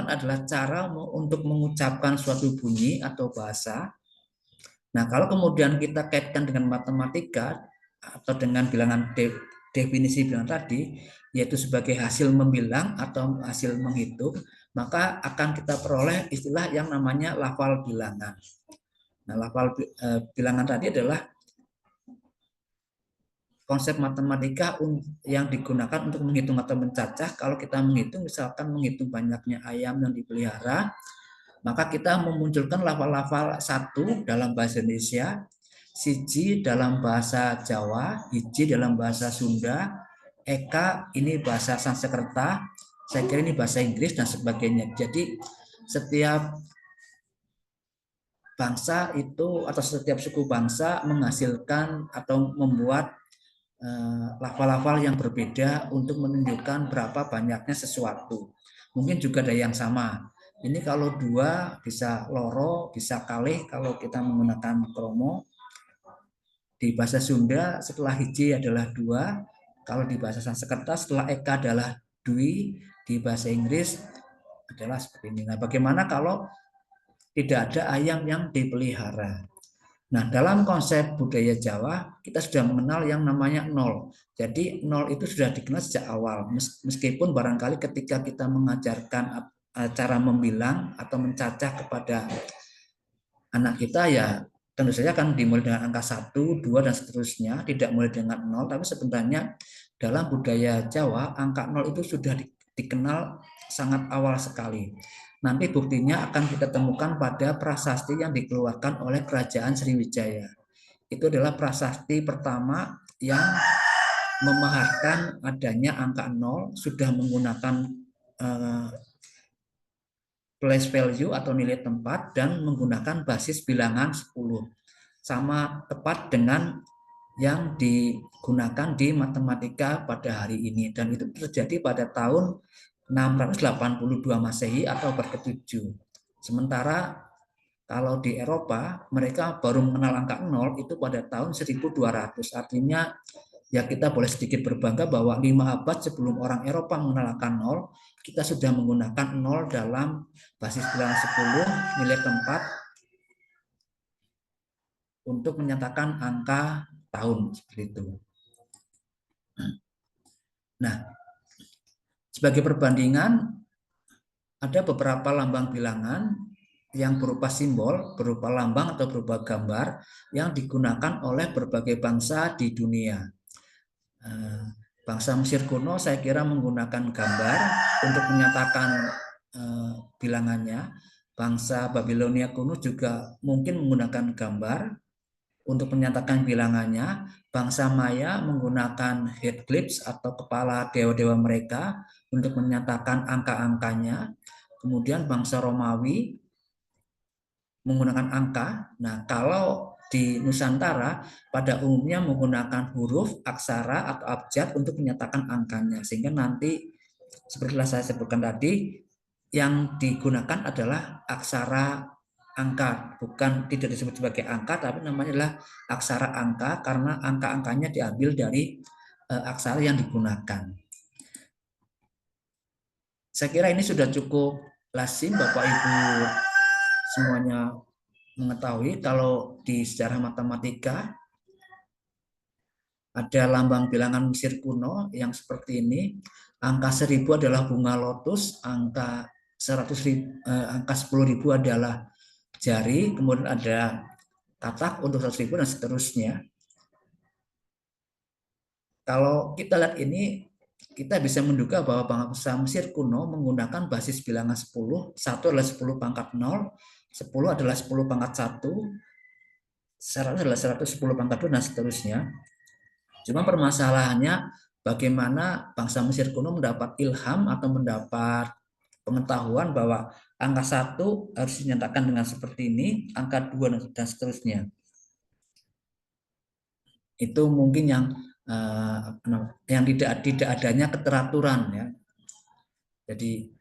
Speaker 1: adalah cara untuk mengucapkan suatu bunyi atau bahasa. Nah, kalau kemudian kita kaitkan dengan matematika atau dengan bilangan definisi bilangan tadi, yaitu sebagai hasil membilang atau hasil menghitung, maka akan kita peroleh istilah yang namanya lafal bilangan. Nah, lafal bilangan tadi adalah konsep matematika yang digunakan untuk menghitung atau mencacah. Kalau kita menghitung, misalkan menghitung banyaknya ayam yang dipelihara, maka kita memunculkan lafal-lafal satu dalam bahasa Indonesia, siji dalam bahasa Jawa, hiji dalam bahasa Sunda, eka ini bahasa Sanskerta, saya kira ini bahasa Inggris dan sebagainya. Jadi setiap bangsa itu atau setiap suku bangsa menghasilkan atau membuat lafal-lafal yang berbeda untuk menunjukkan berapa banyaknya sesuatu. Mungkin juga ada yang sama. Ini kalau dua bisa loro, bisa kalih kalau kita menggunakan kromo. Di bahasa Sunda setelah hiji adalah dua. Kalau di bahasa Sanskerta setelah eka adalah dwi. Di bahasa Inggris adalah seperti ini. Nah, bagaimana kalau tidak ada ayam yang dipelihara? Nah, dalam konsep budaya Jawa, kita sudah mengenal yang namanya nol. Jadi, nol itu sudah dikenal sejak awal. Meskipun barangkali ketika kita mengajarkan cara membilang atau mencacah kepada anak kita, ya tentu saja akan dimulai dengan angka 1, 2, dan seterusnya. Tidak mulai dengan nol, tapi sebenarnya dalam budaya Jawa, angka nol itu sudah dikenal sangat awal sekali. Nanti buktinya akan kita temukan pada prasasti yang dikeluarkan oleh Kerajaan Sriwijaya. Itu adalah prasasti pertama yang memaharkan adanya angka 0, sudah menggunakan place value atau nilai tempat dan menggunakan basis bilangan 10. Sama tepat dengan yang digunakan di matematika pada hari ini. Dan itu terjadi pada tahun 682 Masehi atau abad ke-7. Sementara kalau di Eropa mereka baru mengenal angka 0 itu pada tahun 1200. Artinya ya kita boleh sedikit berbangga bahwa 5 abad sebelum orang Eropa mengenal angka 0, kita sudah menggunakan 0 dalam basis bilangan 10 nilai tempat untuk menyatakan angka tahun seperti itu. Nah, sebagai perbandingan, ada beberapa lambang bilangan yang berupa simbol, berupa lambang atau berupa gambar yang digunakan oleh berbagai bangsa di dunia. Bangsa Mesir kuno saya kira menggunakan gambar untuk menyatakan bilangannya. Bangsa Babilonia kuno juga mungkin menggunakan gambar untuk menyatakan bilangannya. Bangsa Maya menggunakan head clips atau kepala dewa-dewa mereka untuk menyatakan angka-angkanya. Kemudian bangsa Romawi menggunakan angka. Nah, kalau di Nusantara pada umumnya menggunakan huruf, aksara, atau abjad untuk menyatakan angkanya. Sehingga nanti, seperti yang saya sebutkan tadi, yang digunakan adalah aksara angka, bukan tidak disebut sebagai angka, tapi namanya adalah aksara angka karena angka-angkanya diambil dari aksara yang digunakan. Saya kira ini sudah cukup lazim Bapak Ibu semuanya mengetahui kalau di sejarah matematika ada lambang bilangan Mesir kuno yang seperti ini. Angka 1000 adalah bunga lotus, angka 10.000 adalah jari, kemudian ada katak untuk 100.000 dan seterusnya. Kalau kita lihat ini, kita bisa menduga bahwa bangsa Mesir kuno menggunakan basis bilangan 10. 1 adalah 10 pangkat 0, 10 adalah 10 pangkat 1, 100 adalah 110 pangkat 2, dan seterusnya. Cuma permasalahannya bagaimana bangsa Mesir kuno mendapat ilham atau mendapat pengetahuan bahwa angka 1 harus dinyatakan dengan seperti ini, angka 2 dan seterusnya. Itu mungkin yang yang tidak adanya keteraturan ya. Jadi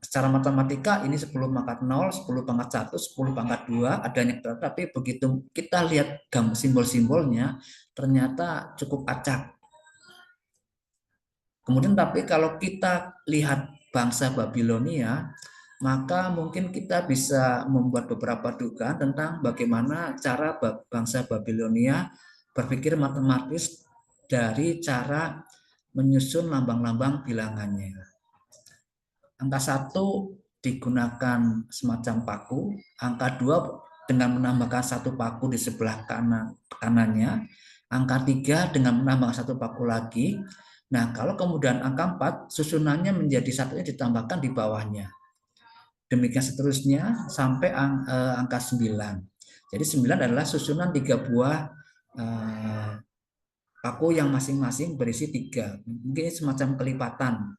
Speaker 1: secara matematika ini 10 pangkat 0, 10 pangkat 1, 10 pangkat 2 adanya keteraturan, tapi begitu kita lihat simbol-simbolnya ternyata cukup acak. Kemudian tapi kalau kita lihat bangsa Babilonia, maka mungkin kita bisa membuat beberapa dugaan tentang bagaimana cara bangsa Babilonia berpikir matematis dari cara menyusun lambang-lambang bilangannya. Angka 1 digunakan semacam paku, angka 2 dengan menambahkan 1 paku di sebelah kanannya, angka 3 dengan menambahkan 1 paku lagi. Nah, kalau kemudian angka 4 susunannya menjadi 1-nya ditambahkan di bawahnya. Demikian seterusnya sampai angka 9. Jadi 9 adalah susunan 3 buah paku yang masing-masing berisi 3. Mungkin semacam kelipatan.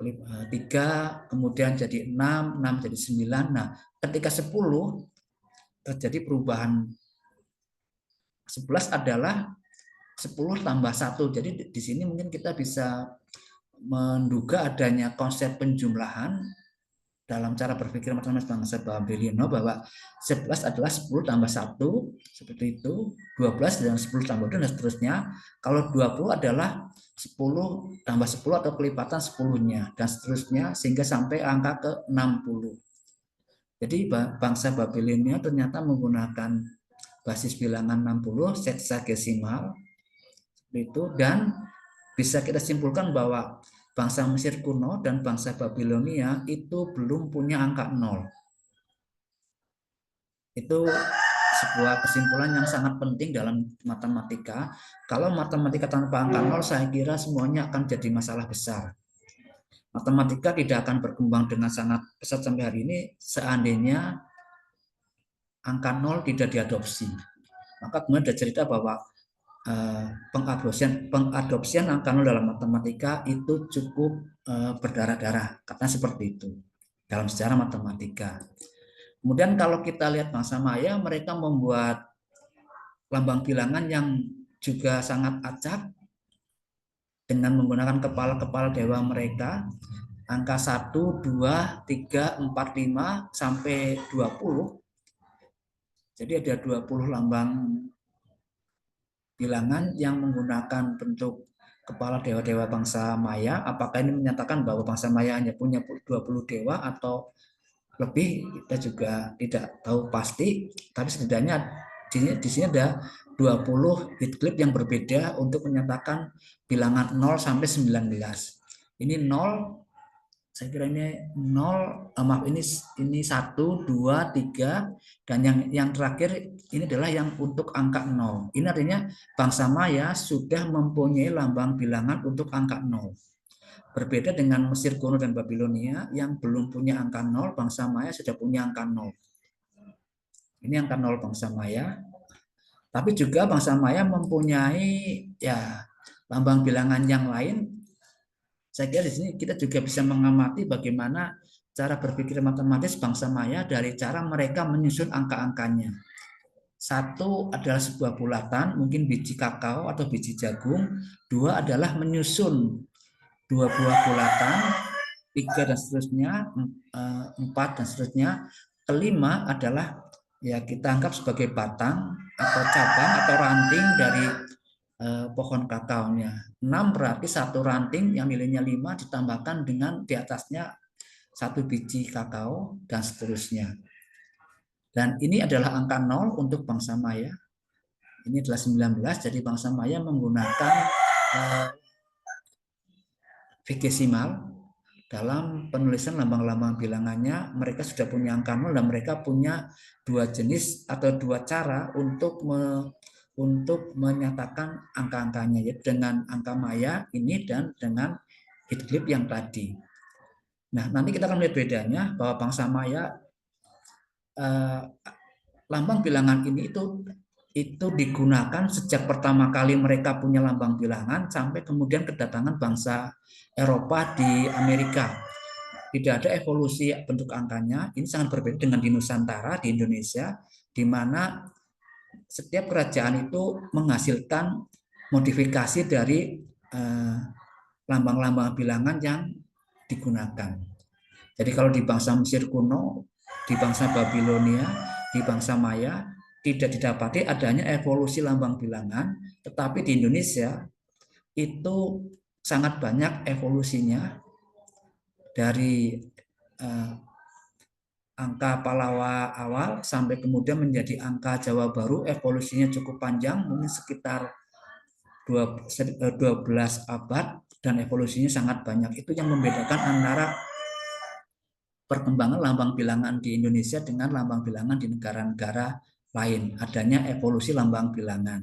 Speaker 1: 3 kemudian jadi 6, 6 jadi 9. Nah, ketika 10 terjadi perubahan. 11 adalah 10 tambah 1. Jadi di sini mungkin kita bisa menduga adanya konsep penjumlahan dalam cara berpikir matematis bangsa Babilonia bahwa 11 adalah 10 tambah 1 seperti itu, 12 dan 10 tambah 2 dan seterusnya. Kalau 20 adalah 10 tambah 10 atau kelipatan 10-nya dan seterusnya sehingga sampai angka ke 60. Jadi bangsa Babilonia ternyata menggunakan basis bilangan 60 sexagesimal itu, dan bisa kita simpulkan bahwa bangsa Mesir kuno dan bangsa Babilonia itu belum punya angka 0. Itu sebuah kesimpulan yang sangat penting dalam matematika. Kalau matematika tanpa angka 0, saya kira semuanya akan jadi masalah besar. Matematika tidak akan berkembang dengan sangat pesat sampai hari ini seandainya angka 0 tidak diadopsi. Maka kemudian ada cerita bahwa pengadopsian angka 0 dalam matematika itu cukup berdarah-darah, katanya seperti itu dalam sejarah matematika. Kemudian kalau kita lihat bangsa Maya, mereka membuat lambang bilangan yang juga sangat acak dengan menggunakan kepala-kepala dewa mereka, angka 1, 2, 3, 4, 5 sampai 20. Jadi ada 20 lambang bilangan yang menggunakan bentuk kepala dewa-dewa bangsa Maya. Apakah ini menyatakan bahwa bangsa Maya hanya punya 20 dewa atau lebih, kita juga tidak tahu pasti. Tapi setidaknya di sini ada 20 Heathcliff yang berbeda untuk menyatakan bilangan 0 sampai 19. Ini 0, saya kira ini 0, maaf ini 1, 2, 3, dan yang terakhir ini adalah yang untuk angka 0. Ini artinya bangsa Maya sudah mempunyai lambang bilangan untuk angka 0. Berbeda dengan Mesir kuno dan Babilonia yang belum punya angka 0, bangsa Maya sudah punya angka 0. Ini angka 0 bangsa Maya. Tapi juga bangsa Maya mempunyai ya lambang bilangan yang lain. Saya kira di sini kita juga bisa mengamati bagaimana cara berpikir matematis bangsa Maya dari cara mereka menyusun angka-angkanya. 1 adalah sebuah bulatan, mungkin biji kakao atau biji jagung. 2 adalah menyusun 2 buah bulatan, 3 dan seterusnya, 4 dan seterusnya. Kelima adalah ya kita anggap sebagai batang atau cabang atau ranting dari pohon kakaonya. 6 berarti 1 ranting yang nilainya 5 ditambahkan dengan di atasnya 1 biji kakao dan seterusnya. Dan ini adalah angka 0 untuk bangsa Maya. Ini adalah 19, jadi bangsa Maya menggunakan vigesimal dalam penulisan lambang-lambang bilangannya. Mereka sudah punya angka 0 dan mereka punya 2 jenis atau 2 cara untuk menyatakan angka-angkanya, yaitu dengan angka Maya ini dan dengan Heathcliff yang tadi. Nah, nanti kita akan melihat bedanya bahwa bangsa Maya lambang bilangan ini itu digunakan sejak pertama kali mereka punya lambang bilangan sampai kemudian kedatangan bangsa Eropa di Amerika. Tidak ada evolusi bentuk angkanya. Ini sangat berbeda dengan di Nusantara, di Indonesia, di mana setiap kerajaan itu menghasilkan modifikasi dari lambang-lambang bilangan yang digunakan. Jadi kalau di bangsa Mesir kuno, di bangsa Babilonia, di bangsa Maya tidak didapati adanya evolusi lambang bilangan, tetapi di Indonesia itu sangat banyak evolusinya dari angka Pallawa awal sampai kemudian menjadi angka Jawa Baru, evolusinya cukup panjang, mungkin sekitar 12 abad, dan evolusinya sangat banyak. Itu yang membedakan antara perkembangan lambang bilangan di Indonesia dengan lambang bilangan di negara-negara lain, adanya evolusi lambang bilangan.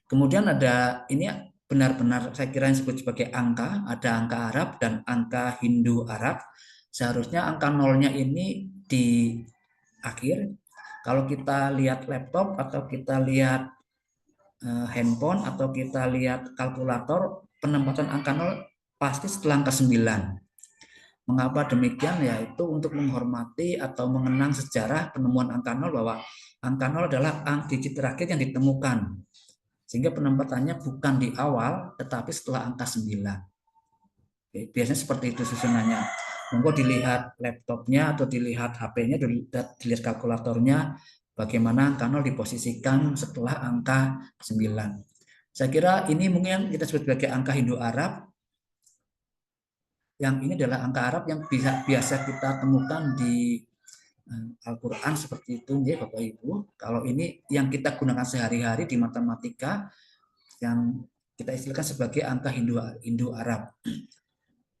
Speaker 1: Kemudian ada ini benar-benar saya kira yang disebut sebagai angka, ada angka Arab dan angka Hindu Arab. Seharusnya angka nolnya ini di akhir. Kalau kita lihat laptop atau kita lihat handphone atau kita lihat kalkulator, penempatan angka nol pasti setelah angka 9. Mengapa demikian? Yaitu untuk menghormati atau mengenang sejarah penemuan angka nol, bahwa angka nol adalah digit terakhir yang ditemukan. Sehingga penempatannya bukan di awal, tetapi setelah angka 9. Oke, biasanya seperti itu susunannya. Monggo dilihat laptopnya atau dilihat HP-nya, dilihat kalkulatornya, bagaimana angka 0 diposisikan setelah angka 9. Saya kira ini mungkin kita sebut sebagai angka Hindu Arab. Yang ini adalah angka Arab yang biasa kita temukan di Al-Quran seperti itu, ya Bapak Ibu. Kalau ini yang kita gunakan sehari-hari di matematika, yang kita istilahkan sebagai angka Hindu Arab.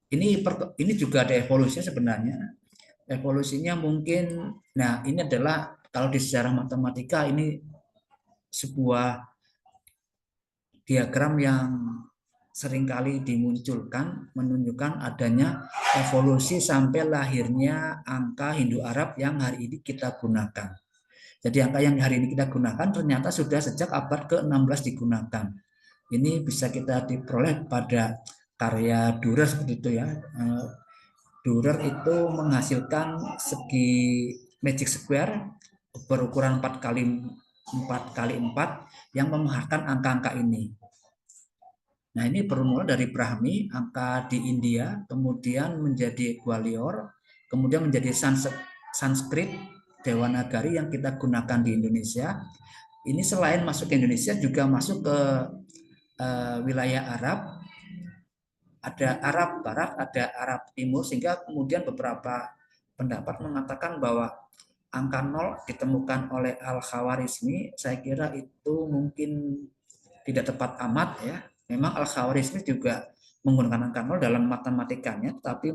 Speaker 1: Ini juga ada evolusinya sebenarnya. Evolusinya mungkin, nah ini adalah kalau di sejarah matematika ini sebuah diagram yang seringkali dimunculkan menunjukkan adanya evolusi sampai lahirnya angka Hindu Arab yang hari ini kita gunakan. Jadi angka yang hari ini kita gunakan ternyata sudah sejak abad ke-16 digunakan. Ini bisa kita diperoleh pada karya Dürer seperti itu ya. Dürer itu menghasilkan segi magic square berukuran 4x4 yang memahakan angka-angka ini. Nah, ini bermula dari Brahmi, angka di India, kemudian menjadi Gwalior, kemudian menjadi Sanskrit, Dewanagari yang kita gunakan di Indonesia. Ini selain masuk ke Indonesia juga masuk ke wilayah Arab. Ada Arab Barat, ada Arab Timur, sehingga kemudian beberapa pendapat mengatakan bahwa angka 0 ditemukan oleh Al-Khawarizmi. Saya kira itu mungkin tidak tepat amat ya. Memang Al-Khawarizmi juga menggunakan angka 0 dalam matematikanya, tapi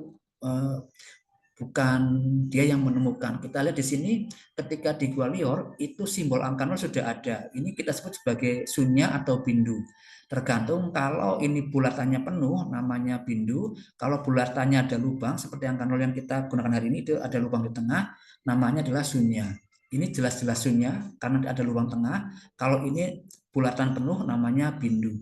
Speaker 1: bukan dia yang menemukan. Kita lihat di sini ketika di Gwalior itu simbol angka 0 sudah ada. Ini kita sebut sebagai sunya atau bindu. Tergantung kalau ini bulatannya penuh namanya bindu, kalau bulatannya ada lubang seperti angka 0 yang kita gunakan hari ini itu ada lubang di tengah, namanya adalah sunya. Ini jelas-jelas sunya karena ada lubang tengah. Kalau ini bulatan penuh namanya bindu.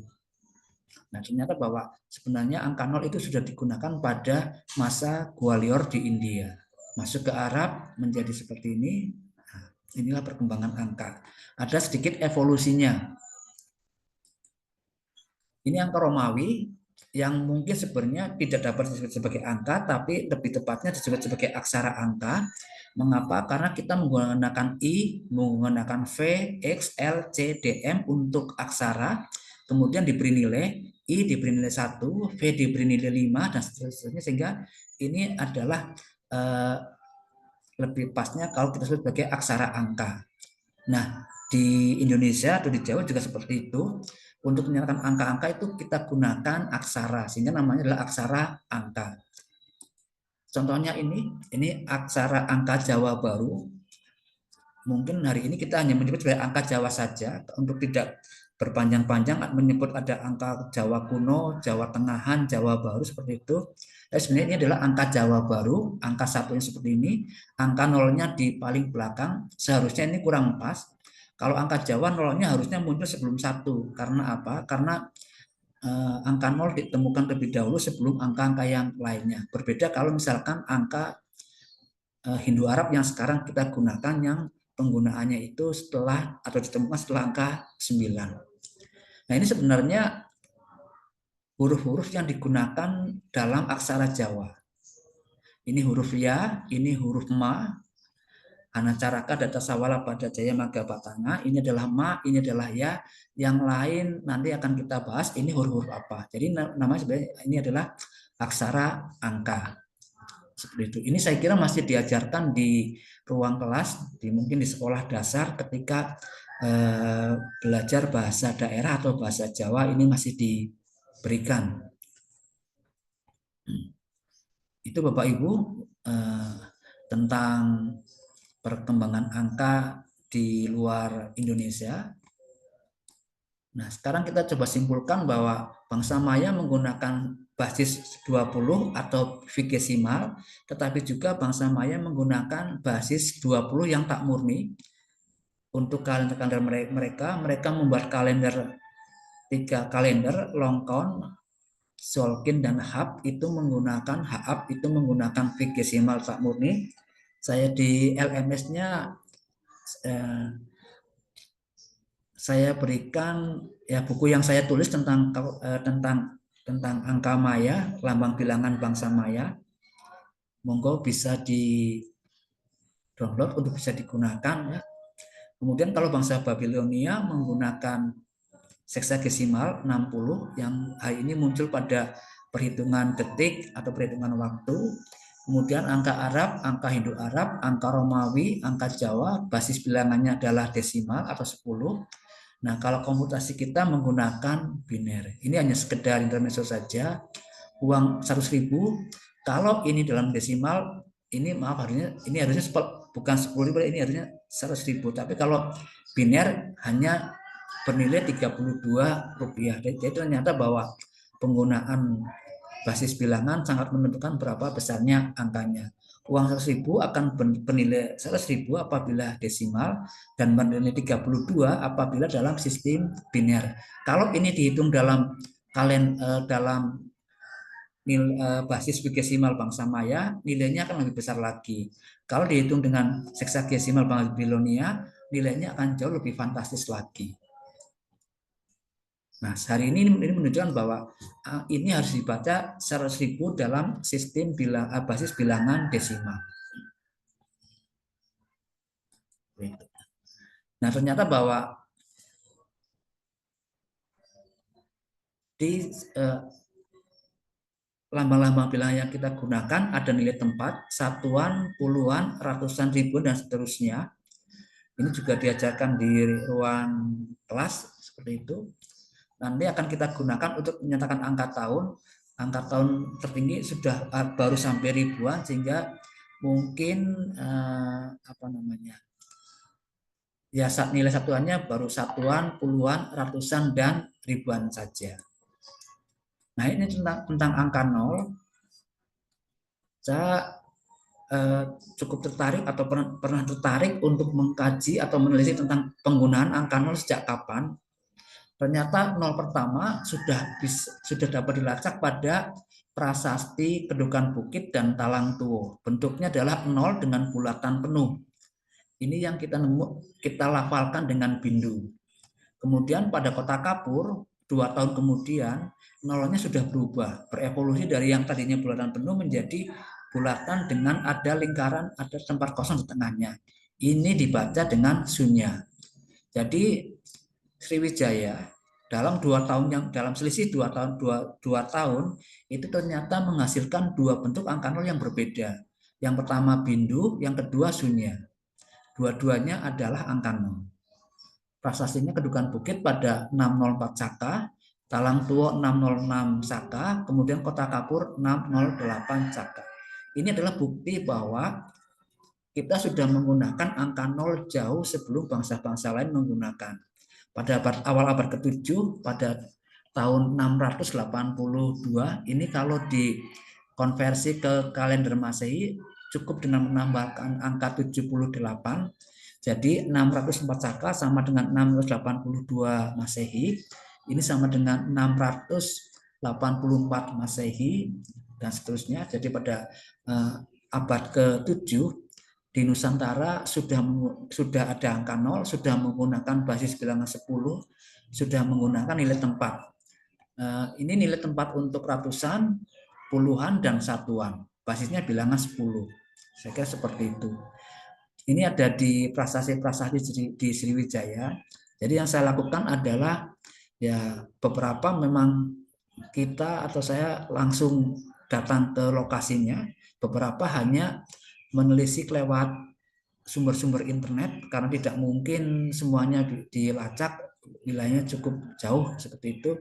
Speaker 1: Nah, ternyata bahwa sebenarnya angka 0 itu sudah digunakan pada masa Gwalior di India. Masuk ke Arab menjadi seperti ini. Nah, inilah perkembangan angka. Ada sedikit evolusinya. Ini angka Romawi yang mungkin sebenarnya tidak dapat disebut sebagai angka, tapi lebih tepatnya disebut sebagai aksara angka. Mengapa? Karena kita menggunakan I, menggunakan V, X, L, C, D, M untuk aksara. Kemudian diberi nilai, I diberi nilai 1, V diberi nilai 5, dan seterusnya. Sehingga ini adalah lebih pasnya kalau kita sebut sebagai aksara angka. Nah, di Indonesia atau di Jawa juga seperti itu. Untuk menyatakan angka-angka itu kita gunakan aksara, sehingga namanya adalah aksara angka. Contohnya ini aksara angka Jawa Baru. Mungkin hari ini kita hanya menyebut sebagai angka Jawa saja, untuk tidak berpanjang-panjang menyebut ada angka Jawa kuno, Jawa tengahan, Jawa Baru seperti itu. Sebenarnya ini adalah angka Jawa Baru, angka satunya seperti ini, angka nolnya di paling belakang. Seharusnya ini kurang pas. Kalau angka Jawa nolnya harusnya muncul sebelum 1. Karena apa? Karena angka 0 ditemukan terlebih dahulu sebelum angka-angka yang lainnya. Berbeda kalau misalkan angka Hindu Arab yang sekarang kita gunakan yang penggunaannya itu setelah atau ditemukan setelah angka 9. Nah, ini sebenarnya huruf-huruf yang digunakan dalam aksara Jawa. Ini huruf ya, ini huruf ma, Anacaraka Data Sawala pada Jaya Marga Batanga, ini adalah ma, ini adalah ya, yang lain nanti akan kita bahas ini huruf-huruf apa. Jadi namanya sebenarnya ini adalah aksara angka. Seperti itu. Ini saya kira masih diajarkan di ruang kelas, mungkin di sekolah dasar ketika belajar bahasa daerah atau bahasa Jawa ini masih diberikan. Itu Bapak Ibu tentang perkembangan angka di luar Indonesia. Nah, sekarang kita coba simpulkan bahwa bangsa Maya menggunakan basis 20 atau vigesimal, tetapi juga bangsa Maya menggunakan basis 20 yang tak murni. Untuk kalender mereka membuat kalender 3 kalender, long count, Solkin dan Hab itu menggunakan vigesimal tak murni. Saya di LMS-nya saya berikan ya buku yang saya tulis tentang angka Maya, lambang bilangan bangsa Maya. Monggo bisa di download untuk bisa digunakan ya. Kemudian kalau bangsa Babilonia menggunakan seksagesimal 60 yang hari ini muncul pada perhitungan detik atau perhitungan waktu. Kemudian angka Arab, angka Hindu-Arab, angka Romawi, angka Jawa, basis bilangannya adalah desimal atau 10. Nah, kalau komputasi kita menggunakan biner. Ini hanya sekedar intermezzo saja. Uang 100.000, kalau ini dalam desimal, ini maaf ini harusnya bukan 10.000, ini harusnya 100.000. Tapi kalau biner hanya bernilai Rp32. Jadi ternyata bahwa penggunaan basis bilangan sangat menentukan berapa besarnya angkanya. Uang 100.000 akan bernilai 100.000 apabila desimal dan bernilai 32 apabila dalam sistem biner. Kalau ini dihitung dalam basis vigesimal bangsa Maya, nilainya akan lebih besar lagi. Kalau dihitung dengan seksagesimal Babilonia, nilainya akan jauh lebih fantastis lagi. Nah, hari ini menunjukkan bahwa ini harus dibaca 100.000 dalam sistem basis bilangan desimal. Nah, ternyata bahwa di lambang-lambang bilangan yang kita gunakan ada nilai tempat, satuan, puluhan, ratusan, ribuan, dan seterusnya. Ini juga diajarkan di ruang kelas seperti itu. Nanti akan kita gunakan untuk menyatakan angka tahun. Angka tahun tertinggi sudah baru sampai ribuan, sehingga mungkin ya nilai satuannya baru satuan, puluhan, ratusan, dan ribuan saja. Nah, ini tentang angka 0. Saya cukup tertarik atau pernah tertarik untuk mengkaji atau meneliti tentang penggunaan angka 0 sejak kapan. Ternyata 0 pertama sudah dapat dilacak pada prasasti Kedukan Bukit dan Talang Tuo. Bentuknya adalah 0 dengan bulatan penuh. Ini yang kita lafalkan dengan bindu. Kemudian pada Kota Kapur 2 tahun kemudian nolnya sudah berubah, berevolusi dari yang tadinya bulatan penuh menjadi bulatan dengan ada lingkaran, ada tempat kosong di tengahnya. Ini dibaca dengan sunya. Jadi Sriwijaya dalam selisih 2 tahun itu ternyata menghasilkan 2 bentuk angka 0 yang berbeda. Yang pertama bindu, yang kedua sunya. Dua-duanya adalah angka 0. Prasastinya Kedukan Bukit pada 604 Saka, Talang Tuo 606 Saka, kemudian Kota Kapur 608 Saka. Ini adalah bukti bahwa kita sudah menggunakan angka 0 jauh sebelum bangsa-bangsa lain menggunakan. Pada awal abad ke-7, pada tahun 682, ini kalau dikonversi ke kalender Masehi, cukup dengan menambahkan angka 78. Jadi 604 Saka sama dengan 682 Masehi. Ini sama dengan 684 Masehi dan seterusnya. Jadi pada abad ke-7 di Nusantara sudah ada angka 0, sudah menggunakan basis bilangan 10, sudah menggunakan nilai tempat. Ini nilai tempat untuk ratusan, puluhan, dan satuan. Basisnya bilangan 10. Saya kira seperti itu. Ini ada di prasasti-prasasti di Sriwijaya. Jadi yang saya lakukan adalah ya beberapa memang kita atau saya langsung datang ke lokasinya, beberapa hanya menelisik lewat sumber-sumber internet karena tidak mungkin semuanya dilacak, wilayahnya cukup jauh seperti itu.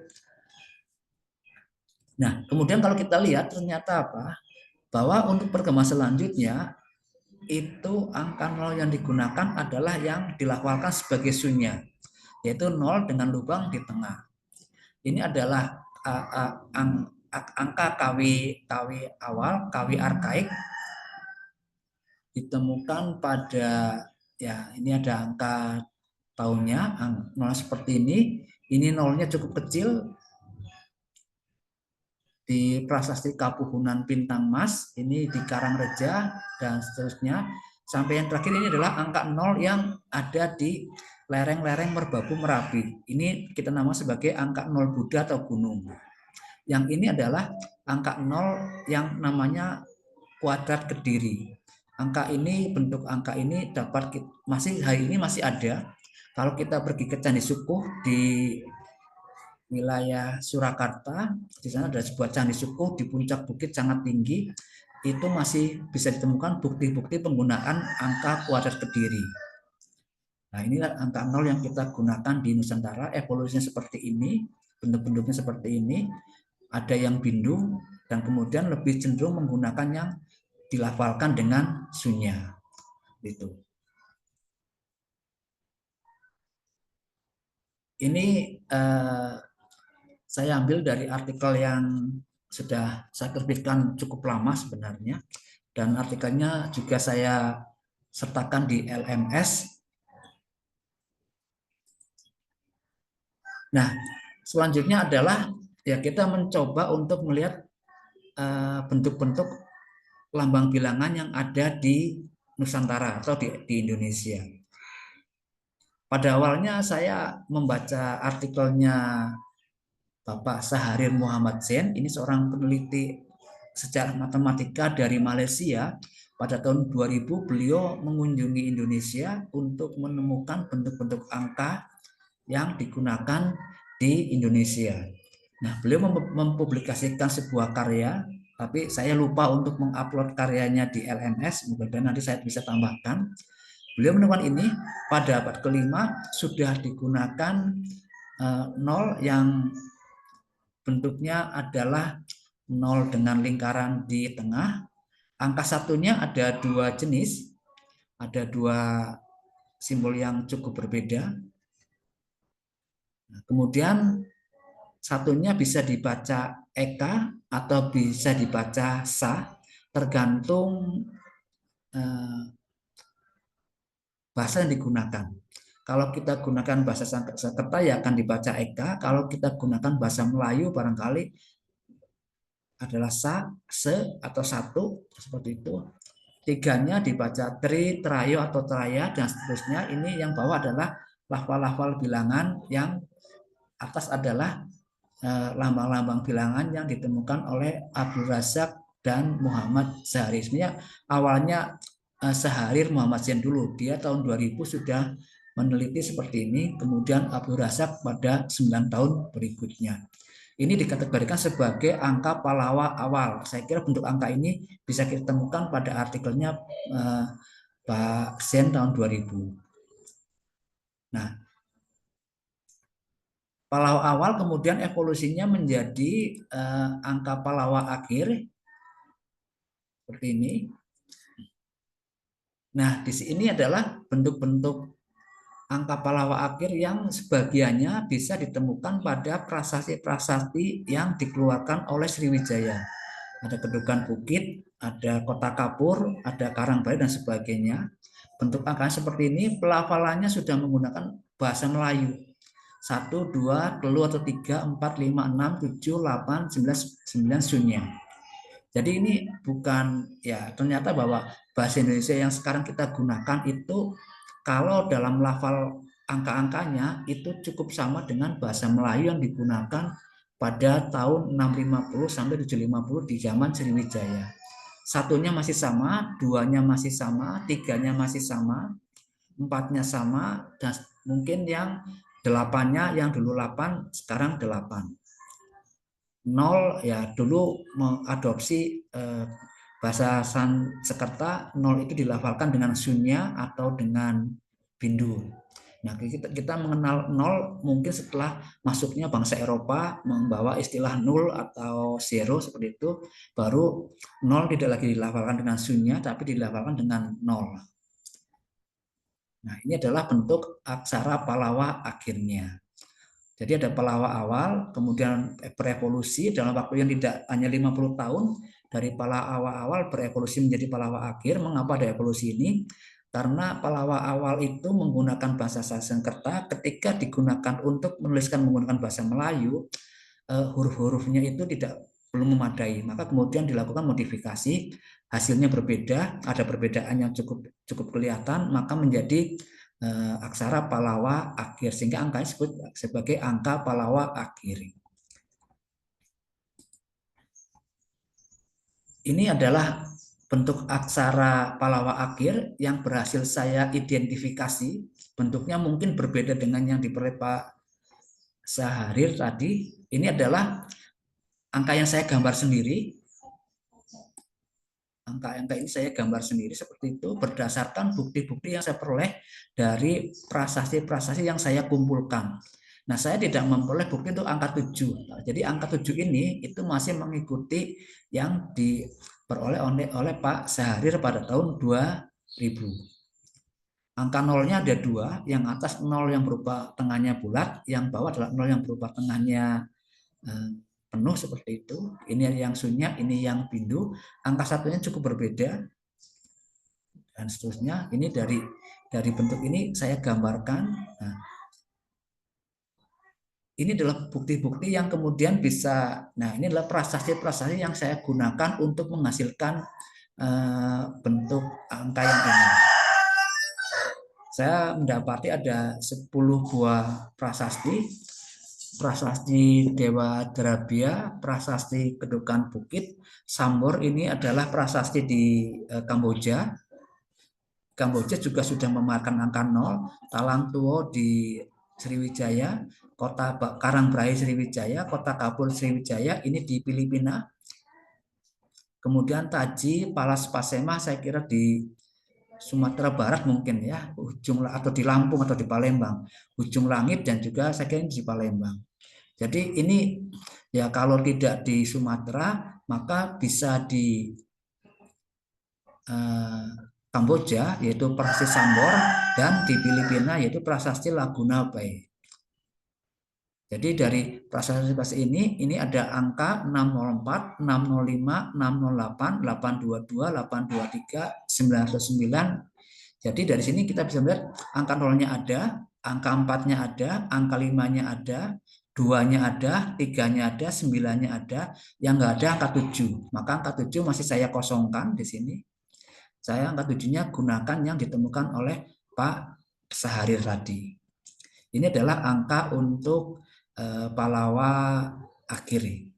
Speaker 1: Nah, kemudian kalau kita lihat ternyata apa? Bahwa untuk perkembangan selanjutnya itu angka 0 yang digunakan adalah yang dilafalkan sebagai sunya, yaitu 0 dengan lubang di tengah. Ini adalah angka kawi awal, kawi arkaik, ditemukan pada, ya ini ada angka tahunnya, 0 seperti ini 0-nya cukup kecil, di prasasti Kapuhunan Pintang Mas, ini di Karangreja, dan seterusnya. Sampai yang terakhir ini adalah angka 0 yang ada di lereng-lereng Merbabu Merapi. Ini kita nama sebagai angka 0 Buddha atau gunung. Yang ini adalah angka 0 yang namanya kuadrat Kediri. Angka ini, bentuk angka ini dapat hari ini masih ada. Kalau kita pergi ke Candi Sukuh di wilayah Surakarta, di sana ada sebuah candi sukuh di puncak bukit sangat tinggi, itu masih bisa ditemukan bukti-bukti penggunaan angka kuadrat Kediri. Nah, inilah angka 0 yang kita gunakan di Nusantara, evolusinya seperti ini, bentuk-bentuknya seperti ini, ada yang bindu, dan kemudian lebih cenderung menggunakan yang dilafalkan dengan sunya. Gitu. Ini saya ambil dari artikel yang sudah saya terbitkan cukup lama sebenarnya, dan artikelnya juga saya sertakan di LMS. Nah, selanjutnya adalah ya kita mencoba untuk melihat bentuk-bentuk lambang bilangan yang ada di Nusantara atau di Indonesia. Pada awalnya saya membaca artikelnya Bapak Saharir Muhammad Zain, ini seorang peneliti sejarah matematika dari Malaysia. Pada tahun 2000 beliau mengunjungi Indonesia untuk menemukan bentuk-bentuk angka yang digunakan di Indonesia. Nah, beliau mempublikasikan sebuah karya, tapi saya lupa untuk mengupload karyanya di LMS, mudah-mudahan nanti saya bisa tambahkan. Beliau menemukan ini pada abad kelima sudah digunakan 0 yang bentuknya adalah 0 dengan lingkaran di tengah. Angka satunya ada 2 jenis, ada 2 simbol yang cukup berbeda. Nah, kemudian satunya bisa dibaca eka atau bisa dibaca sa, tergantung bahasa yang digunakan. Kalau kita gunakan bahasa Sanskerta ya akan dibaca eka, kalau kita gunakan bahasa Melayu barangkali adalah sa, se, atau satu, seperti itu. Tiganya dibaca tri, trayo, atau traya, dan seterusnya. Ini yang bawah adalah lafal-lafal bilangan, yang atas adalah lambang-lambang bilangan yang ditemukan oleh Abdul Razak dan Muhammad Zaharir. Sebenarnya awalnya Saharir Muhammad Zain dulu, dia tahun 2000 sudah meneliti seperti ini, kemudian Abdul Razak pada 9 tahun berikutnya. Ini dikategorikan sebagai angka Pallawa awal. Saya kira bentuk angka ini bisa kita temukan pada artikelnya Pak Zain tahun 2000. Nah, Pallawa awal kemudian evolusinya menjadi angka Pallawa akhir seperti ini. Nah, di sini adalah bentuk-bentuk angka Pallawa akhir yang sebagiannya bisa ditemukan pada prasasti-prasasti yang dikeluarkan oleh Sriwijaya. Ada Kedukan Bukit, ada Kota Kapur, ada Karangbayi, dan sebagainya. Bentuk angka seperti ini pelafalannya sudah menggunakan bahasa Melayu. 1, 2, telu atau 3, 4, 5, 6, 7, 8, 9 sunya. Jadi ini bukan, ya ternyata bahwa bahasa Indonesia yang sekarang kita gunakan itu kalau dalam lafal angka-angkanya itu cukup sama dengan bahasa Melayu yang digunakan pada tahun 650 sampai 750 di zaman Sriwijaya. Satunya masih sama, duanya masih sama, tiganya masih sama, empatnya sama, dan mungkin yang delapannya yang dulu 8 sekarang 8. 0 ya dulu mengadopsi bahasa Sanskerta, 0 itu dilafalkan dengan sunya atau dengan bindu. Nah, kita mengenal 0 mungkin setelah masuknya bangsa Eropa membawa istilah nol atau zero seperti itu, baru 0 tidak lagi dilafalkan dengan sunya tapi dilafalkan dengan 0. Nah, ini adalah bentuk aksara Pallawa akhirnya. Jadi ada Pallawa awal, kemudian berevolusi dalam waktu yang tidak hanya 50 tahun, dari Pallawa awal berevolusi menjadi Pallawa akhir. Mengapa ada evolusi ini? Karena Pallawa awal itu menggunakan bahasa Sanskerta, ketika digunakan untuk menuliskan menggunakan bahasa Melayu, huruf-hurufnya itu belum memadai. Maka kemudian dilakukan modifikasi, hasilnya berbeda, ada perbedaan yang cukup kelihatan, maka menjadi aksara Pallawa akhir, sehingga angka disebut sebagai angka Pallawa akhir. Ini adalah bentuk aksara Pallawa akhir yang berhasil saya identifikasi. Bentuknya mungkin berbeda dengan yang diperoleh Pak Saharir tadi. Ini adalah angka yang saya gambar sendiri. Angka-angka ini saya gambar sendiri seperti itu berdasarkan bukti-bukti yang saya peroleh dari prasasti-prasasti yang saya kumpulkan. Nah, saya tidak memperoleh bukti untuk angka 7. Jadi angka 7 ini itu masih mengikuti yang diperoleh oleh Pak Saharir pada tahun 2000. Angka nolnya ada 2, yang atas 0 yang berupa tengahnya bulat, yang bawah adalah 0 yang berupa tengahnya penuh seperti itu. Ini yang sunya, ini yang bindu. Angka satunya cukup berbeda dan seterusnya. Ini dari bentuk ini saya gambarkan. Nah, ini adalah bukti-bukti yang kemudian bisa. Nah, ini adalah prasasti-prasasti yang saya gunakan untuk menghasilkan bentuk angka yang ini. Saya mendapati ada 10 buah prasasti. Prasasti Dewa Drabia, prasasti Kedukan Bukit, Sambor ini adalah prasasti di Kamboja. Kamboja juga sudah memakan angka 0, Talang Tuo di Sriwijaya, kota Karangbrahe Sriwijaya, kota Kapur Sriwijaya ini di Filipina. Kemudian Taji, Palas Pasema saya kira di Sumatera Barat mungkin ya, ujung atau di Lampung atau di Palembang, ujung langit dan juga saya kira di Palembang. Jadi ini ya kalau tidak di Sumatera maka bisa di Kamboja yaitu prasasti Sambor dan di Filipina yaitu prasasti Laguna Bay. Jadi dari prasasti ini ada angka 604, 605, 608, 822, 823, 909. Jadi dari sini kita bisa melihat angka 0-nya ada, angka 4-nya ada, angka 5-nya ada, 2-nya ada, 3-nya ada, 9-nya ada, yang nggak ada angka 7. Maka angka 7 masih saya kosongkan di sini. Saya angka 7-nya gunakan yang ditemukan oleh Pak Saharir tadi. Ini adalah angka untuk Pallawa akhiri.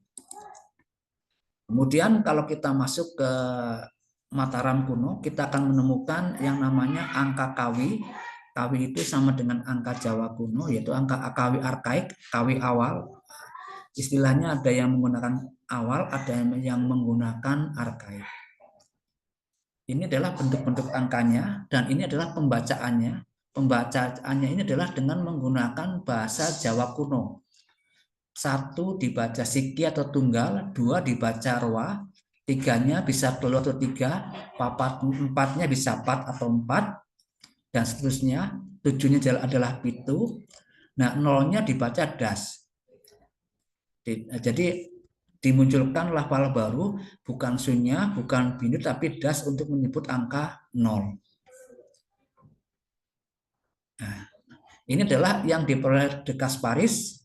Speaker 1: Kemudian kalau kita masuk ke Mataram kuno, kita akan menemukan yang namanya angka kawi. Kawi itu sama dengan angka Jawa kuno, yaitu angka kawi arkaik, kawi awal. Istilahnya ada yang menggunakan awal, ada yang menggunakan arkaik. Ini adalah bentuk-bentuk angkanya, dan ini adalah pembacaannya. Pembacaannya ini adalah dengan menggunakan bahasa Jawa kuno. 1 dibaca siki atau tunggal, 2 dibaca roa, 3-nya bisa telu atau 3, 4-nya bisa 4 atau 4, dan seterusnya. 7-nya adalah pitu. Nah, 0-nya dibaca das. Jadi dimunculkan lafal baru, bukan sunya, bukan bindu, tapi das untuk menyebut angka 0. Nah, ini adalah yang diperoleh De Kasparis.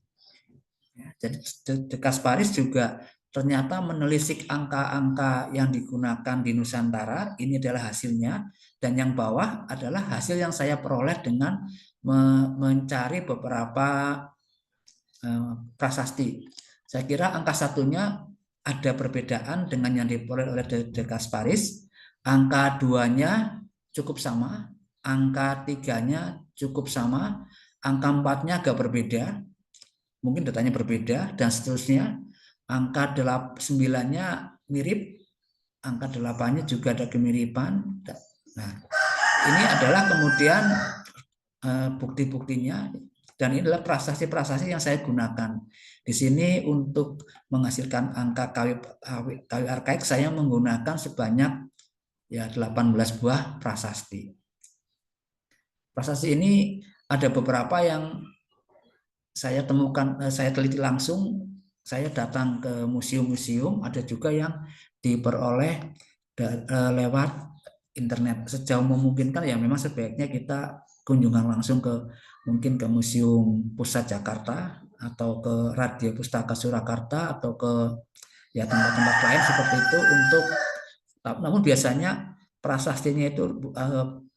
Speaker 1: Jadi De Kasparis juga ternyata menelisik angka-angka yang digunakan di Nusantara, ini adalah hasilnya, dan yang bawah adalah hasil yang saya peroleh dengan mencari beberapa prasasti. Saya kira angka satunya ada perbedaan dengan yang diperoleh oleh De Gasparis, angka 2-nya cukup sama, angka 3-nya cukup sama, angka 4-nya agak berbeda, mungkin datanya berbeda, dan seterusnya. Angka 9-nya mirip, angka 8-nya juga ada kemiripan. Nah, ini adalah kemudian bukti-buktinya, dan ini adalah prasasti-prasasti yang saya gunakan. Di sini untuk menghasilkan angka KW arkaik saya menggunakan sebanyak 18 buah prasasti. Prasasti ini ada beberapa yang saya temukan, saya teliti langsung. Saya datang ke museum-museum, ada juga yang diperoleh lewat internet. Sejauh memungkinkan ya memang sebaiknya kita kunjungan langsung mungkin ke Museum Pusat Jakarta atau ke Radio Pustaka Surakarta atau ke tempat-tempat lain seperti itu namun biasanya prasastinya itu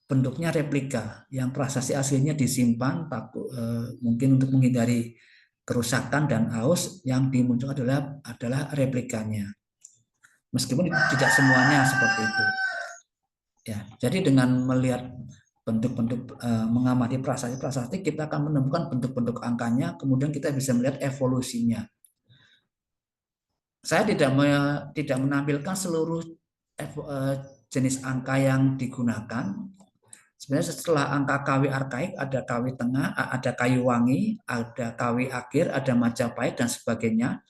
Speaker 1: bentuknya replika, yang prasasti aslinya disimpan mungkin untuk menghindari kerusakan dan haus, yang dimunculkan adalah replikanya. Meskipun tidak semuanya seperti itu. Ya, jadi dengan melihat bentuk-bentuk mengamati prasasti-prasasti, kita akan menemukan bentuk-bentuk angkanya, kemudian kita bisa melihat evolusinya. Saya tidak menampilkan seluruh jenis angka yang digunakan. Sebenarnya setelah angka KW arkaik ada KW tengah, ada kayu wangi, ada KW akhir, ada Majapahit dan sebagainya.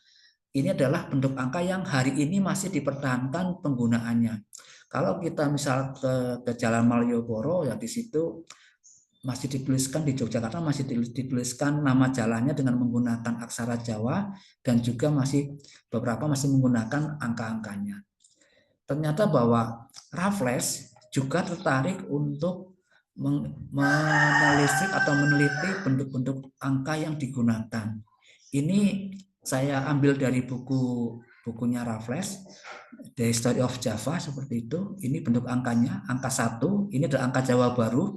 Speaker 1: Ini adalah bentuk angka yang hari ini masih dipertahankan penggunaannya. Kalau kita misal ke Jalan Malioboro, ya di situ masih dituliskan, di Yogyakarta masih dituliskan nama jalannya dengan menggunakan aksara Jawa, dan juga beberapa masih menggunakan angka-angkanya. Ternyata bahwa Raffles juga tertarik untuk menelisik atau meneliti bentuk-bentuk angka yang digunakan. Ini saya ambil dari bukunya Raffles, The History of Java, seperti itu. Ini bentuk angkanya, angka 1, ini adalah angka Jawa baru.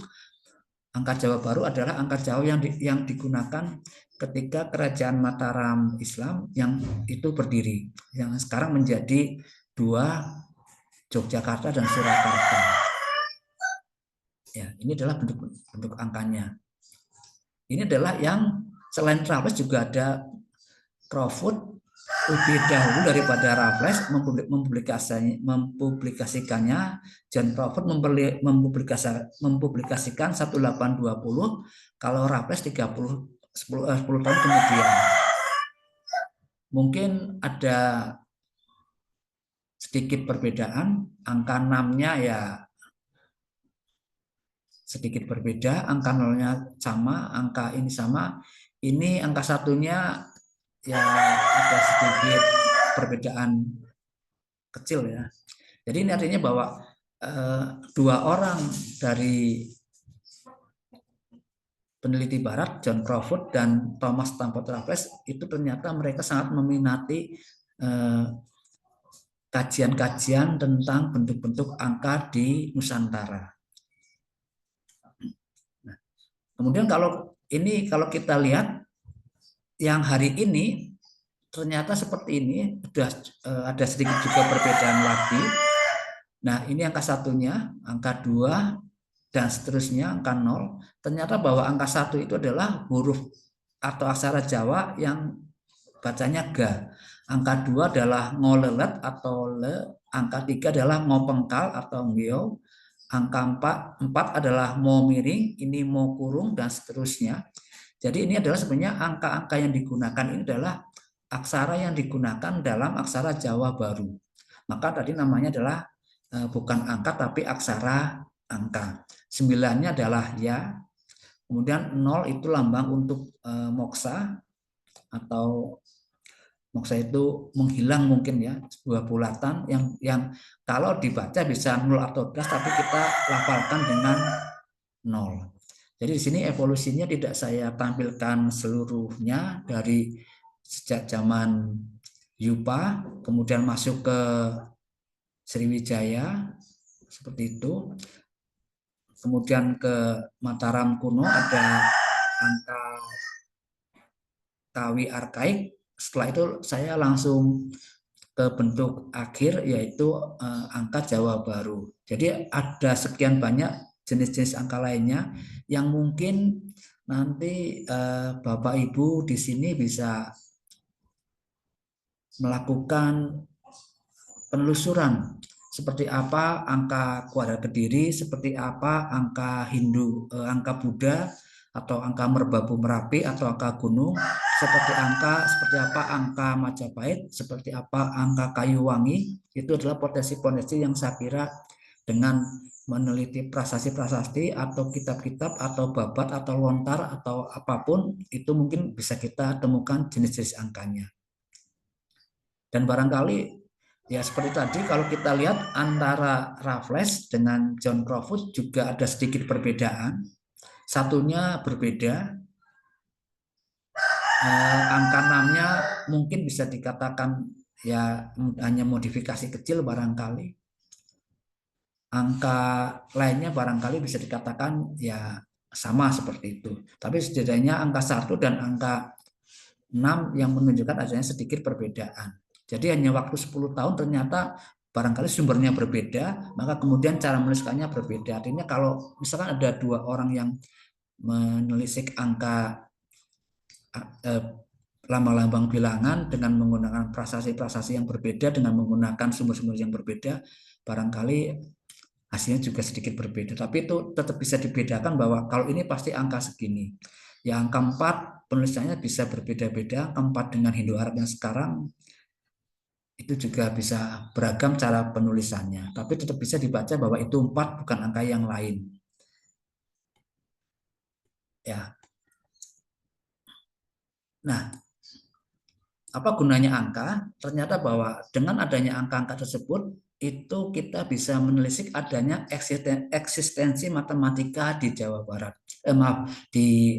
Speaker 1: Angka Jawa baru adalah angka Jawa yang digunakan ketika Kerajaan Mataram Islam yang itu berdiri, yang sekarang menjadi 2, Yogyakarta dan Surakarta. Ya, ini adalah bentuk angkanya. Ini adalah yang selain Raffles juga ada Crawford lebih dahulu daripada Raffles mempublikasikannya. John Crawford mempublikasikan 1820, kalau Raffles 10 tahun kemudian. Mungkin ada sedikit perbedaan, angka 6-nya ya sedikit berbeda, angka 0-nya sama, angka ini sama, ini angka 1-nya ya ada sedikit perbedaan kecil ya. Jadi ini artinya bahwa 2 orang dari peneliti barat, John Crawford dan Thomas Stamford Raffles, itu ternyata mereka sangat meminati kajian-kajian tentang bentuk-bentuk angka di Nusantara. Nah, kemudian kalau kita lihat yang hari ini ternyata seperti ini, ada sedikit juga perbedaan lagi. Nah, ini angka 1-nya, angka 2 dan seterusnya, angka 0. Ternyata bahwa angka 1 itu adalah huruf atau aksara Jawa yang bacanya ga. Angka 2 adalah ngolelet atau le, angka 3 adalah ngopengkal atau ngio, angka 4 adalah mo miring, ini mo kurung dan seterusnya. Jadi ini adalah sebenarnya angka-angka yang digunakan ini adalah aksara yang digunakan dalam aksara Jawa baru. Maka tadi namanya adalah bukan angka tapi aksara angka. 9-nya adalah ya. Kemudian 0 itu lambang untuk moksa, atau moksa itu menghilang mungkin ya, sebuah bulatan yang kalau dibaca bisa 0 atau 11 tapi kita lafalkan dengan 0. Jadi di sini evolusinya tidak saya tampilkan seluruhnya dari sejak zaman Yupa, kemudian masuk ke Sriwijaya seperti itu. Kemudian ke Mataram kuno ada angka Kawi arkaik. Setelah itu saya langsung ke bentuk akhir yaitu angka Jawa Baru. Jadi ada sekian banyak jenis-jenis angka lainnya yang mungkin nanti Bapak Ibu di sini bisa melakukan penelusuran seperti apa angka kuadrat Kediri, seperti apa angka Hindu, angka Buddha atau angka Merbabu Merapi atau angka gunung, seperti apa angka Majapahit, seperti apa angka Kayuwangi. Itu adalah potensi-potensi yang saya kira dengan meneliti prasasti-prasasti atau kitab-kitab atau babat atau lontar atau apapun itu mungkin bisa kita temukan jenis-jenis angkanya. Dan barangkali ya seperti tadi kalau kita lihat antara Raffles dengan John Crawford juga ada sedikit perbedaan. Satunya berbeda, angka 6-nya mungkin bisa dikatakan ya hanya modifikasi kecil barangkali. Angka lainnya barangkali bisa dikatakan ya sama seperti itu. Tapi setidaknya angka 1 dan angka 6 yang menunjukkan adanya sedikit perbedaan. Jadi hanya waktu 10 tahun ternyata barangkali sumbernya berbeda, maka kemudian cara menuliskannya berbeda. Artinya kalau misalkan ada 2 orang yang menelisik angka lambang-lambang bilangan dengan menggunakan prasasti-prasasti yang berbeda, dengan menggunakan sumber-sumber yang berbeda, barangkali hasilnya juga sedikit berbeda. Tapi itu tetap bisa dibedakan bahwa kalau ini pasti angka segini. Ya angka 4 penulisannya bisa berbeda-beda, angka 4 dengan Hindu Arab yang sekarang itu juga bisa beragam cara penulisannya. Tapi tetap bisa dibaca bahwa itu 4 bukan angka yang lain. Ya. Nah, apa gunanya angka? Ternyata bahwa dengan adanya angka-angka tersebut itu kita bisa menelisik adanya eksistensi matematika di Jawa Barat.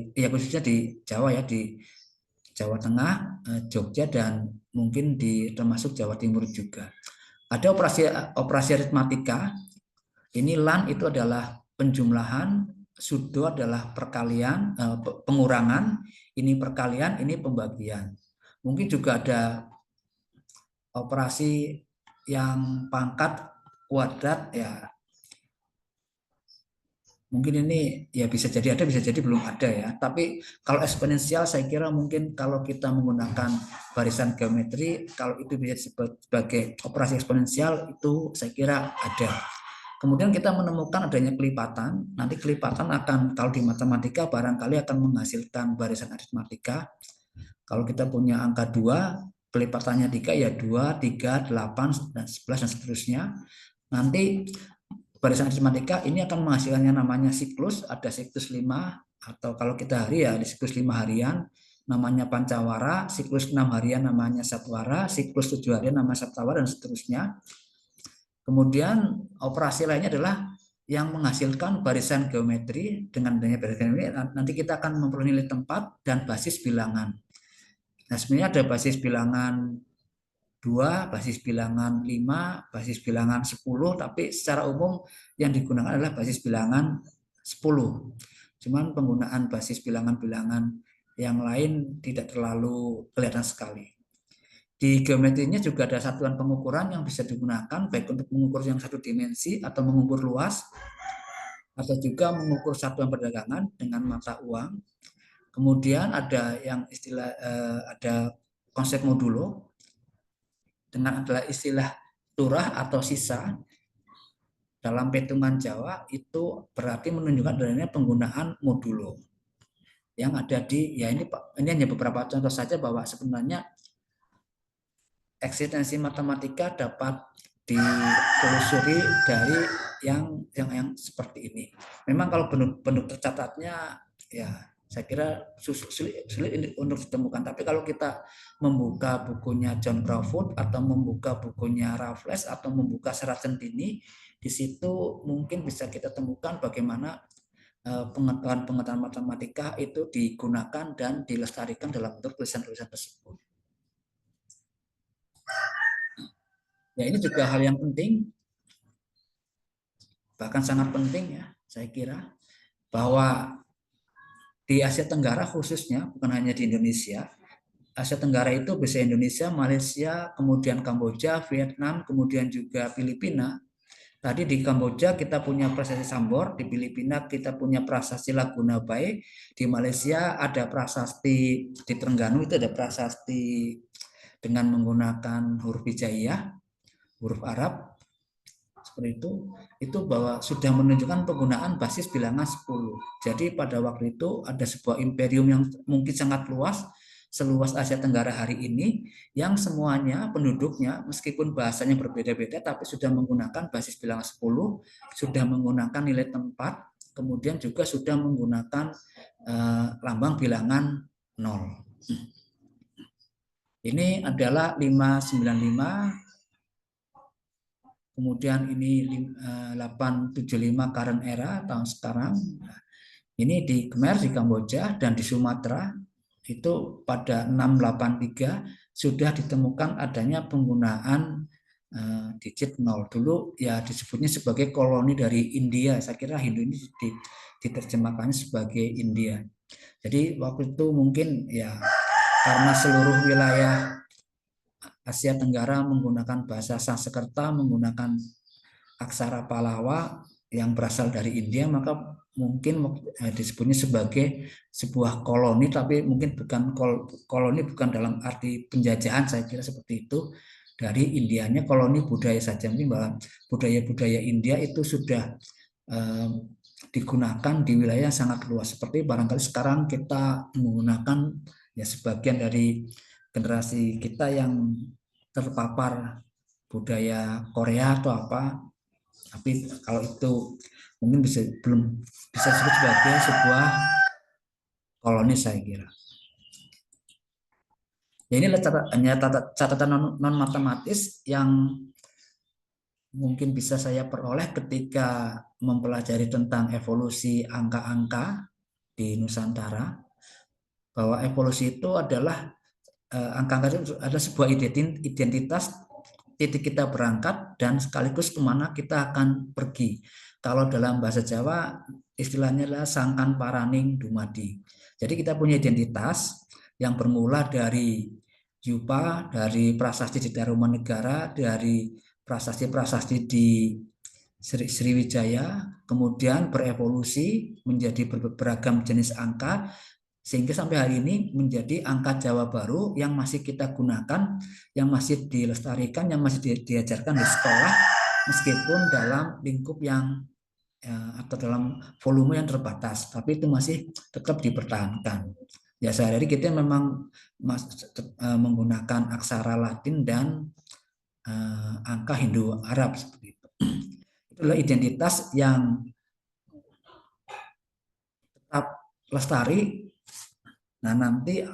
Speaker 1: Khususnya di Jawa ya, di Jawa Tengah, Jogja dan mungkin termasuk Jawa Timur juga. Ada operasi aritmatika. Ini lan itu adalah penjumlahan, sudo adalah perkalian, pengurangan, ini perkalian, ini pembagian. Mungkin juga ada operasi yang pangkat kuadrat ya. Mungkin ini ya bisa jadi ada, bisa jadi belum ada ya. Tapi kalau eksponensial saya kira mungkin kalau kita menggunakan barisan geometri, kalau itu bisa disebut sebagai operasi eksponensial itu saya kira ada. Kemudian kita menemukan adanya kelipatan. Nanti kelipatan akan kalau di matematika barangkali akan menghasilkan barisan aritmatika. Kalau kita punya angka 2, kelipatannya 3 ya 2, 3, 8 dan 11 dan seterusnya. Nanti barisan aritmatika ini akan menghasilkannya namanya siklus, ada siklus 5 atau kalau kita hari ya di siklus 5 harian namanya pancawara, siklus 6 harian namanya satwara, siklus 7 harian namanya saptawara dan seterusnya. Kemudian operasi lainnya adalah yang menghasilkan barisan geometri. Dengan adanya barisan geometri nanti kita akan memperoleh nilai tempat dan basis bilangan. Nah sebenarnya ada basis bilangan 2, basis bilangan 5, basis bilangan 10, tapi secara umum yang digunakan adalah basis bilangan 10. Cuman penggunaan basis bilangan-bilangan yang lain tidak terlalu kelihatan sekali. Di geometrinya juga ada satuan pengukuran yang bisa digunakan baik untuk mengukur yang satu dimensi atau mengukur luas atau juga mengukur satuan perdagangan dengan mata uang. Kemudian ada yang ada konsep modulo dengan adalah istilah turah atau sisa. Dalam perhitungan Jawa itu berarti menunjukkan adanya penggunaan modulo yang ada di ya ini hanya beberapa contoh saja bahwa sebenarnya eksistensi matematika dapat ditelusuri dari yang seperti ini. Memang kalau bentuk tercatatnya ya saya kira sulit untuk ditemukan. Tapi kalau kita membuka bukunya John Crawford atau membuka bukunya Raffles atau membuka Serat Centini, di situ mungkin bisa kita temukan bagaimana pengetahuan matematika itu digunakan dan dilestarikan dalam bentuk tulisan-tulisan tersebut. Ya, ini juga hal yang penting, bahkan sangat penting ya, saya kira, bahwa di Asia Tenggara khususnya, bukan hanya di Indonesia, Asia Tenggara itu bisa Indonesia, Malaysia, kemudian Kamboja, Vietnam, kemudian juga Filipina. Tadi di Kamboja kita punya prasasti Sambor, di Filipina kita punya prasasti Laguna Bay, di Malaysia ada prasasti, di Terengganu itu ada prasasti dengan menggunakan huruf hijaiyah, huruf Arab, seperti itu bahwa sudah menunjukkan penggunaan basis bilangan 10. Jadi pada waktu itu ada sebuah imperium yang mungkin sangat luas, seluas Asia Tenggara hari ini, yang semuanya penduduknya meskipun bahasanya berbeda-beda tapi sudah menggunakan basis bilangan 10, sudah menggunakan nilai tempat, kemudian juga sudah menggunakan lambang bilangan 0. Ini adalah 595, kemudian ini 875 current era tahun sekarang. Ini di Khmer, di Kamboja, dan di Sumatera itu pada 683 sudah ditemukan adanya penggunaan digit 0. Dulu ya disebutnya sebagai koloni dari India. Saya kira Hindu ini diterjemahkannya sebagai India. Jadi waktu itu mungkin ya karena seluruh wilayah Asia Tenggara menggunakan bahasa Sanskerta, menggunakan aksara Pallawa yang berasal dari India, maka mungkin disebutnya sebagai sebuah koloni, tapi mungkin bukan koloni bukan dalam arti penjajahan, saya kira seperti itu. Dari Indianya koloni budaya saja, mungkin bahwa budaya-budaya India itu sudah digunakan di wilayah yang sangat luas. Seperti barangkali sekarang kita menggunakan ya sebagian dari generasi kita yang terpapar budaya Korea atau apa, tapi kalau itu mungkin belum bisa disebut sebagai sebuah koloni, saya kira. Ya, ini hanya catatan non matematis yang mungkin bisa saya peroleh ketika mempelajari tentang evolusi angka-angka di Nusantara, bahwa evolusi itu adalah angka-angka itu ada sebuah identitas titik kita berangkat dan sekaligus kemana kita akan pergi. Kalau dalam bahasa Jawa istilahnya adalah sangkan paraning dumadi. Jadi kita punya identitas yang bermula dari Yupa, dari prasasti di Tarumanegara, dari prasasti-prasasti di Sriwijaya, kemudian berevolusi menjadi beragam jenis angka, sehingga sampai hari ini menjadi angka Jawa baru yang masih kita gunakan, yang masih dilestarikan, yang masih diajarkan di sekolah, meskipun dalam lingkup yang atau dalam volume yang terbatas, tapi itu masih tetap dipertahankan. Ya, sehari-hari kita memang menggunakan aksara Latin dan angka Hindu Arab seperti itu. Itulah identitas yang tetap lestari. Nah, nanti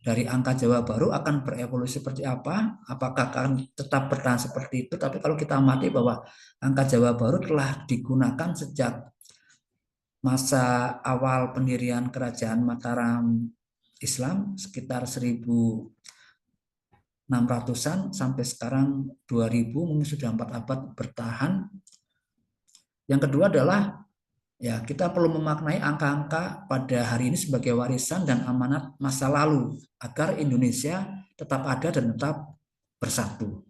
Speaker 1: dari angka Jawa baru akan berevolusi seperti apa? Apakah akan tetap bertahan seperti itu? Tapi kalau kita amati bahwa angka Jawa baru telah digunakan sejak masa awal pendirian kerajaan Mataram Islam sekitar 1600-an sampai sekarang 2000, mungkin sudah 4 abad bertahan. Yang kedua adalah ya, kita perlu memaknai angka-angka pada hari ini sebagai warisan dan amanat masa lalu agar Indonesia tetap ada dan tetap bersatu.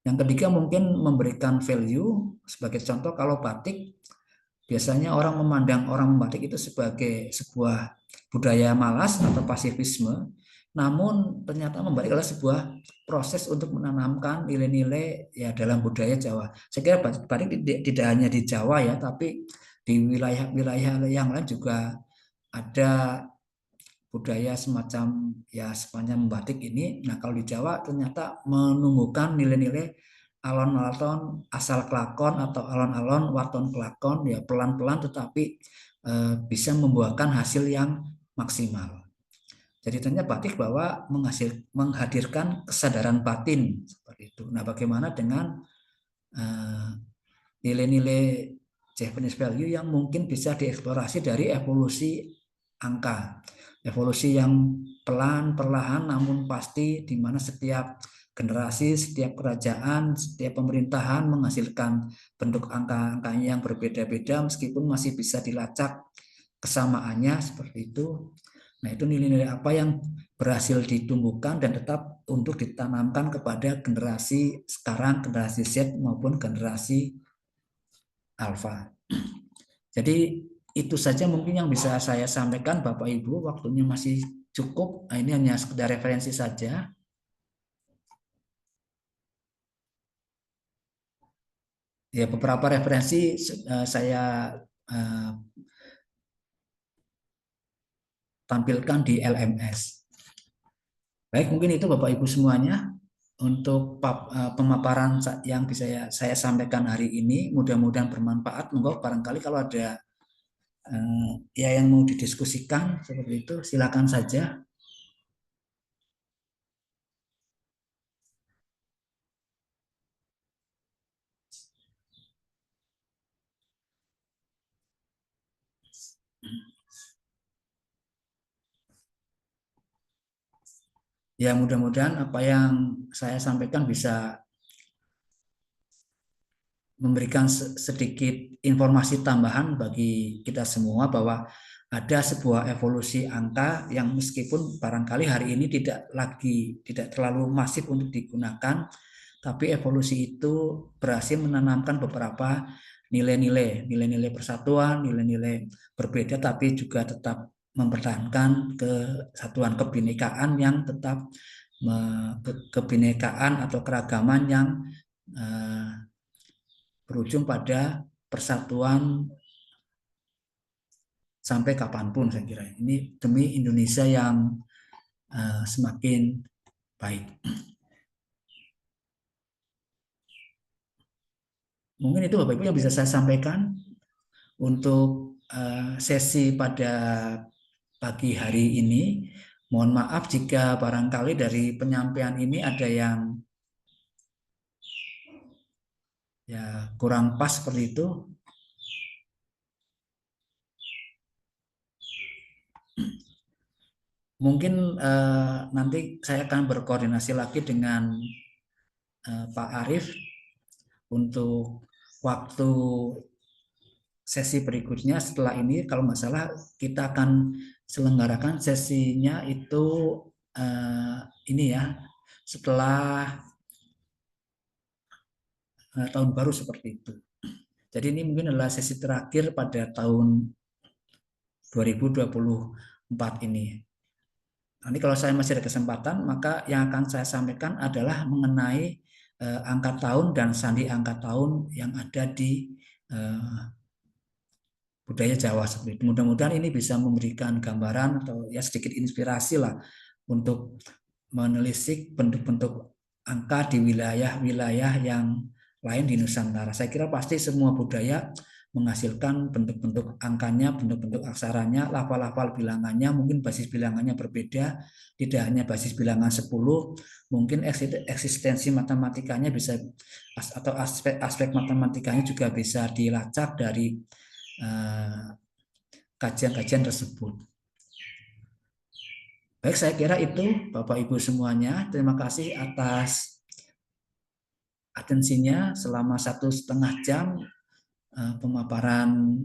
Speaker 1: Yang ketiga mungkin memberikan value. Sebagai contoh, kalau batik, biasanya orang memandang orang membatik itu sebagai sebuah budaya malas atau pasifisme. Namun ternyata membatik adalah sebuah proses untuk menanamkan nilai-nilai ya dalam budaya Jawa. Saya kira batik tidak hanya di Jawa ya, tapi di wilayah-wilayah yang lain juga ada budaya semacam ya sepanjang membatik ini. Nah, kalau di Jawa ternyata menumbuhkan nilai-nilai alon-alon asal kelakon atau alon-alon waton kelakon ya pelan-pelan tetapi bisa membuahkan hasil yang maksimal. Jadi ternyata batik bahwa menghadirkan kesadaran batin seperti itu. Nah, bagaimana dengan nilai-nilai Japanese value yang mungkin bisa dieksplorasi dari evolusi angka. Evolusi yang pelan, perlahan, namun pasti, di mana setiap generasi, setiap kerajaan, setiap pemerintahan menghasilkan bentuk angka-angkanya yang berbeda-beda meskipun masih bisa dilacak kesamaannya seperti itu. Nah, itu nilai-nilai apa yang berhasil ditumbuhkan dan tetap untuk ditanamkan kepada generasi sekarang, generasi Z maupun generasi Alpha. Jadi itu saja mungkin yang bisa saya sampaikan Bapak Ibu, waktunya masih cukup. Nah, ini hanya sekedar referensi saja. Ya, beberapa referensi saya tampilkan di LMS. Baik, mungkin itu Bapak Ibu semuanya untuk pemaparan yang bisa saya sampaikan hari ini. Mudah-mudahan bermanfaat. Monggo barangkali kalau ada ya yang mau didiskusikan seperti itu, silakan saja. Ya, mudah-mudahan apa yang saya sampaikan bisa memberikan sedikit informasi tambahan bagi kita semua bahwa ada sebuah evolusi angka yang meskipun barangkali hari ini tidak terlalu masif untuk digunakan, tapi evolusi itu berhasil menanamkan beberapa nilai-nilai persatuan, nilai-nilai berbeda, tapi juga tetap mempertahankan kesatuan kebinekaan yang tetap kebinekaan atau keragaman yang berujung pada persatuan sampai kapanpun, saya kira. Ini demi Indonesia yang semakin baik. Mungkin itu Bapak Ibu yang bisa saya sampaikan untuk sesi pada pagi hari ini. Mohon maaf jika barangkali dari penyampaian ini ada yang ya kurang pas seperti itu. Mungkin nanti saya akan berkoordinasi lagi dengan Pak Arief untuk waktu sesi berikutnya. Setelah ini kalau nggak salah kita akan selenggarakan sesinya itu ini ya, setelah tahun baru seperti itu. Jadi ini mungkin adalah sesi terakhir pada tahun 2024 ini. Nanti kalau saya masih ada kesempatan, maka yang akan saya sampaikan adalah mengenai angka tahun dan sandi angka tahun yang ada di budaya Jawa seperti itu. Mudah-mudahan ini bisa memberikan gambaran atau ya sedikit inspirasi lah untuk menelisik bentuk-bentuk angka di wilayah-wilayah yang lain di Nusantara. Saya kira pasti semua budaya menghasilkan bentuk-bentuk angkanya, bentuk-bentuk aksaranya, lafal-lafal bilangannya, mungkin basis bilangannya berbeda, tidak hanya basis bilangan 10, mungkin eksistensi matematikanya bisa, atau aspek matematikanya juga bisa dilacak dari kajian-kajian tersebut. Baik, saya kira itu Bapak Ibu semuanya. Terima kasih atas atensinya selama 1,5 jam pemaparan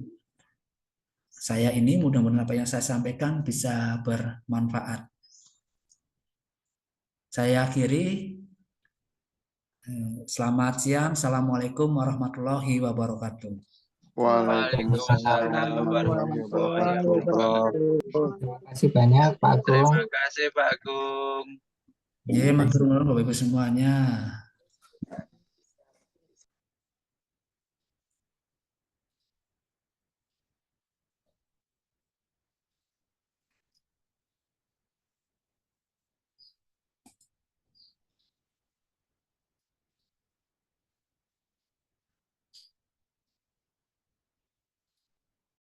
Speaker 1: saya ini. Mudah-mudahan apa yang saya sampaikan bisa bermanfaat. Saya akhiri. Selamat siang. Assalamualaikum warahmatullahi wabarakatuh.
Speaker 2: Waalaikumsalam warahmatullahi wabarakatuh.
Speaker 5: Terima kasih banyak Pak Agung.
Speaker 2: Terima kasih Pak Agung.
Speaker 1: Ya, matur nuwun Bapak Ibu semuanya.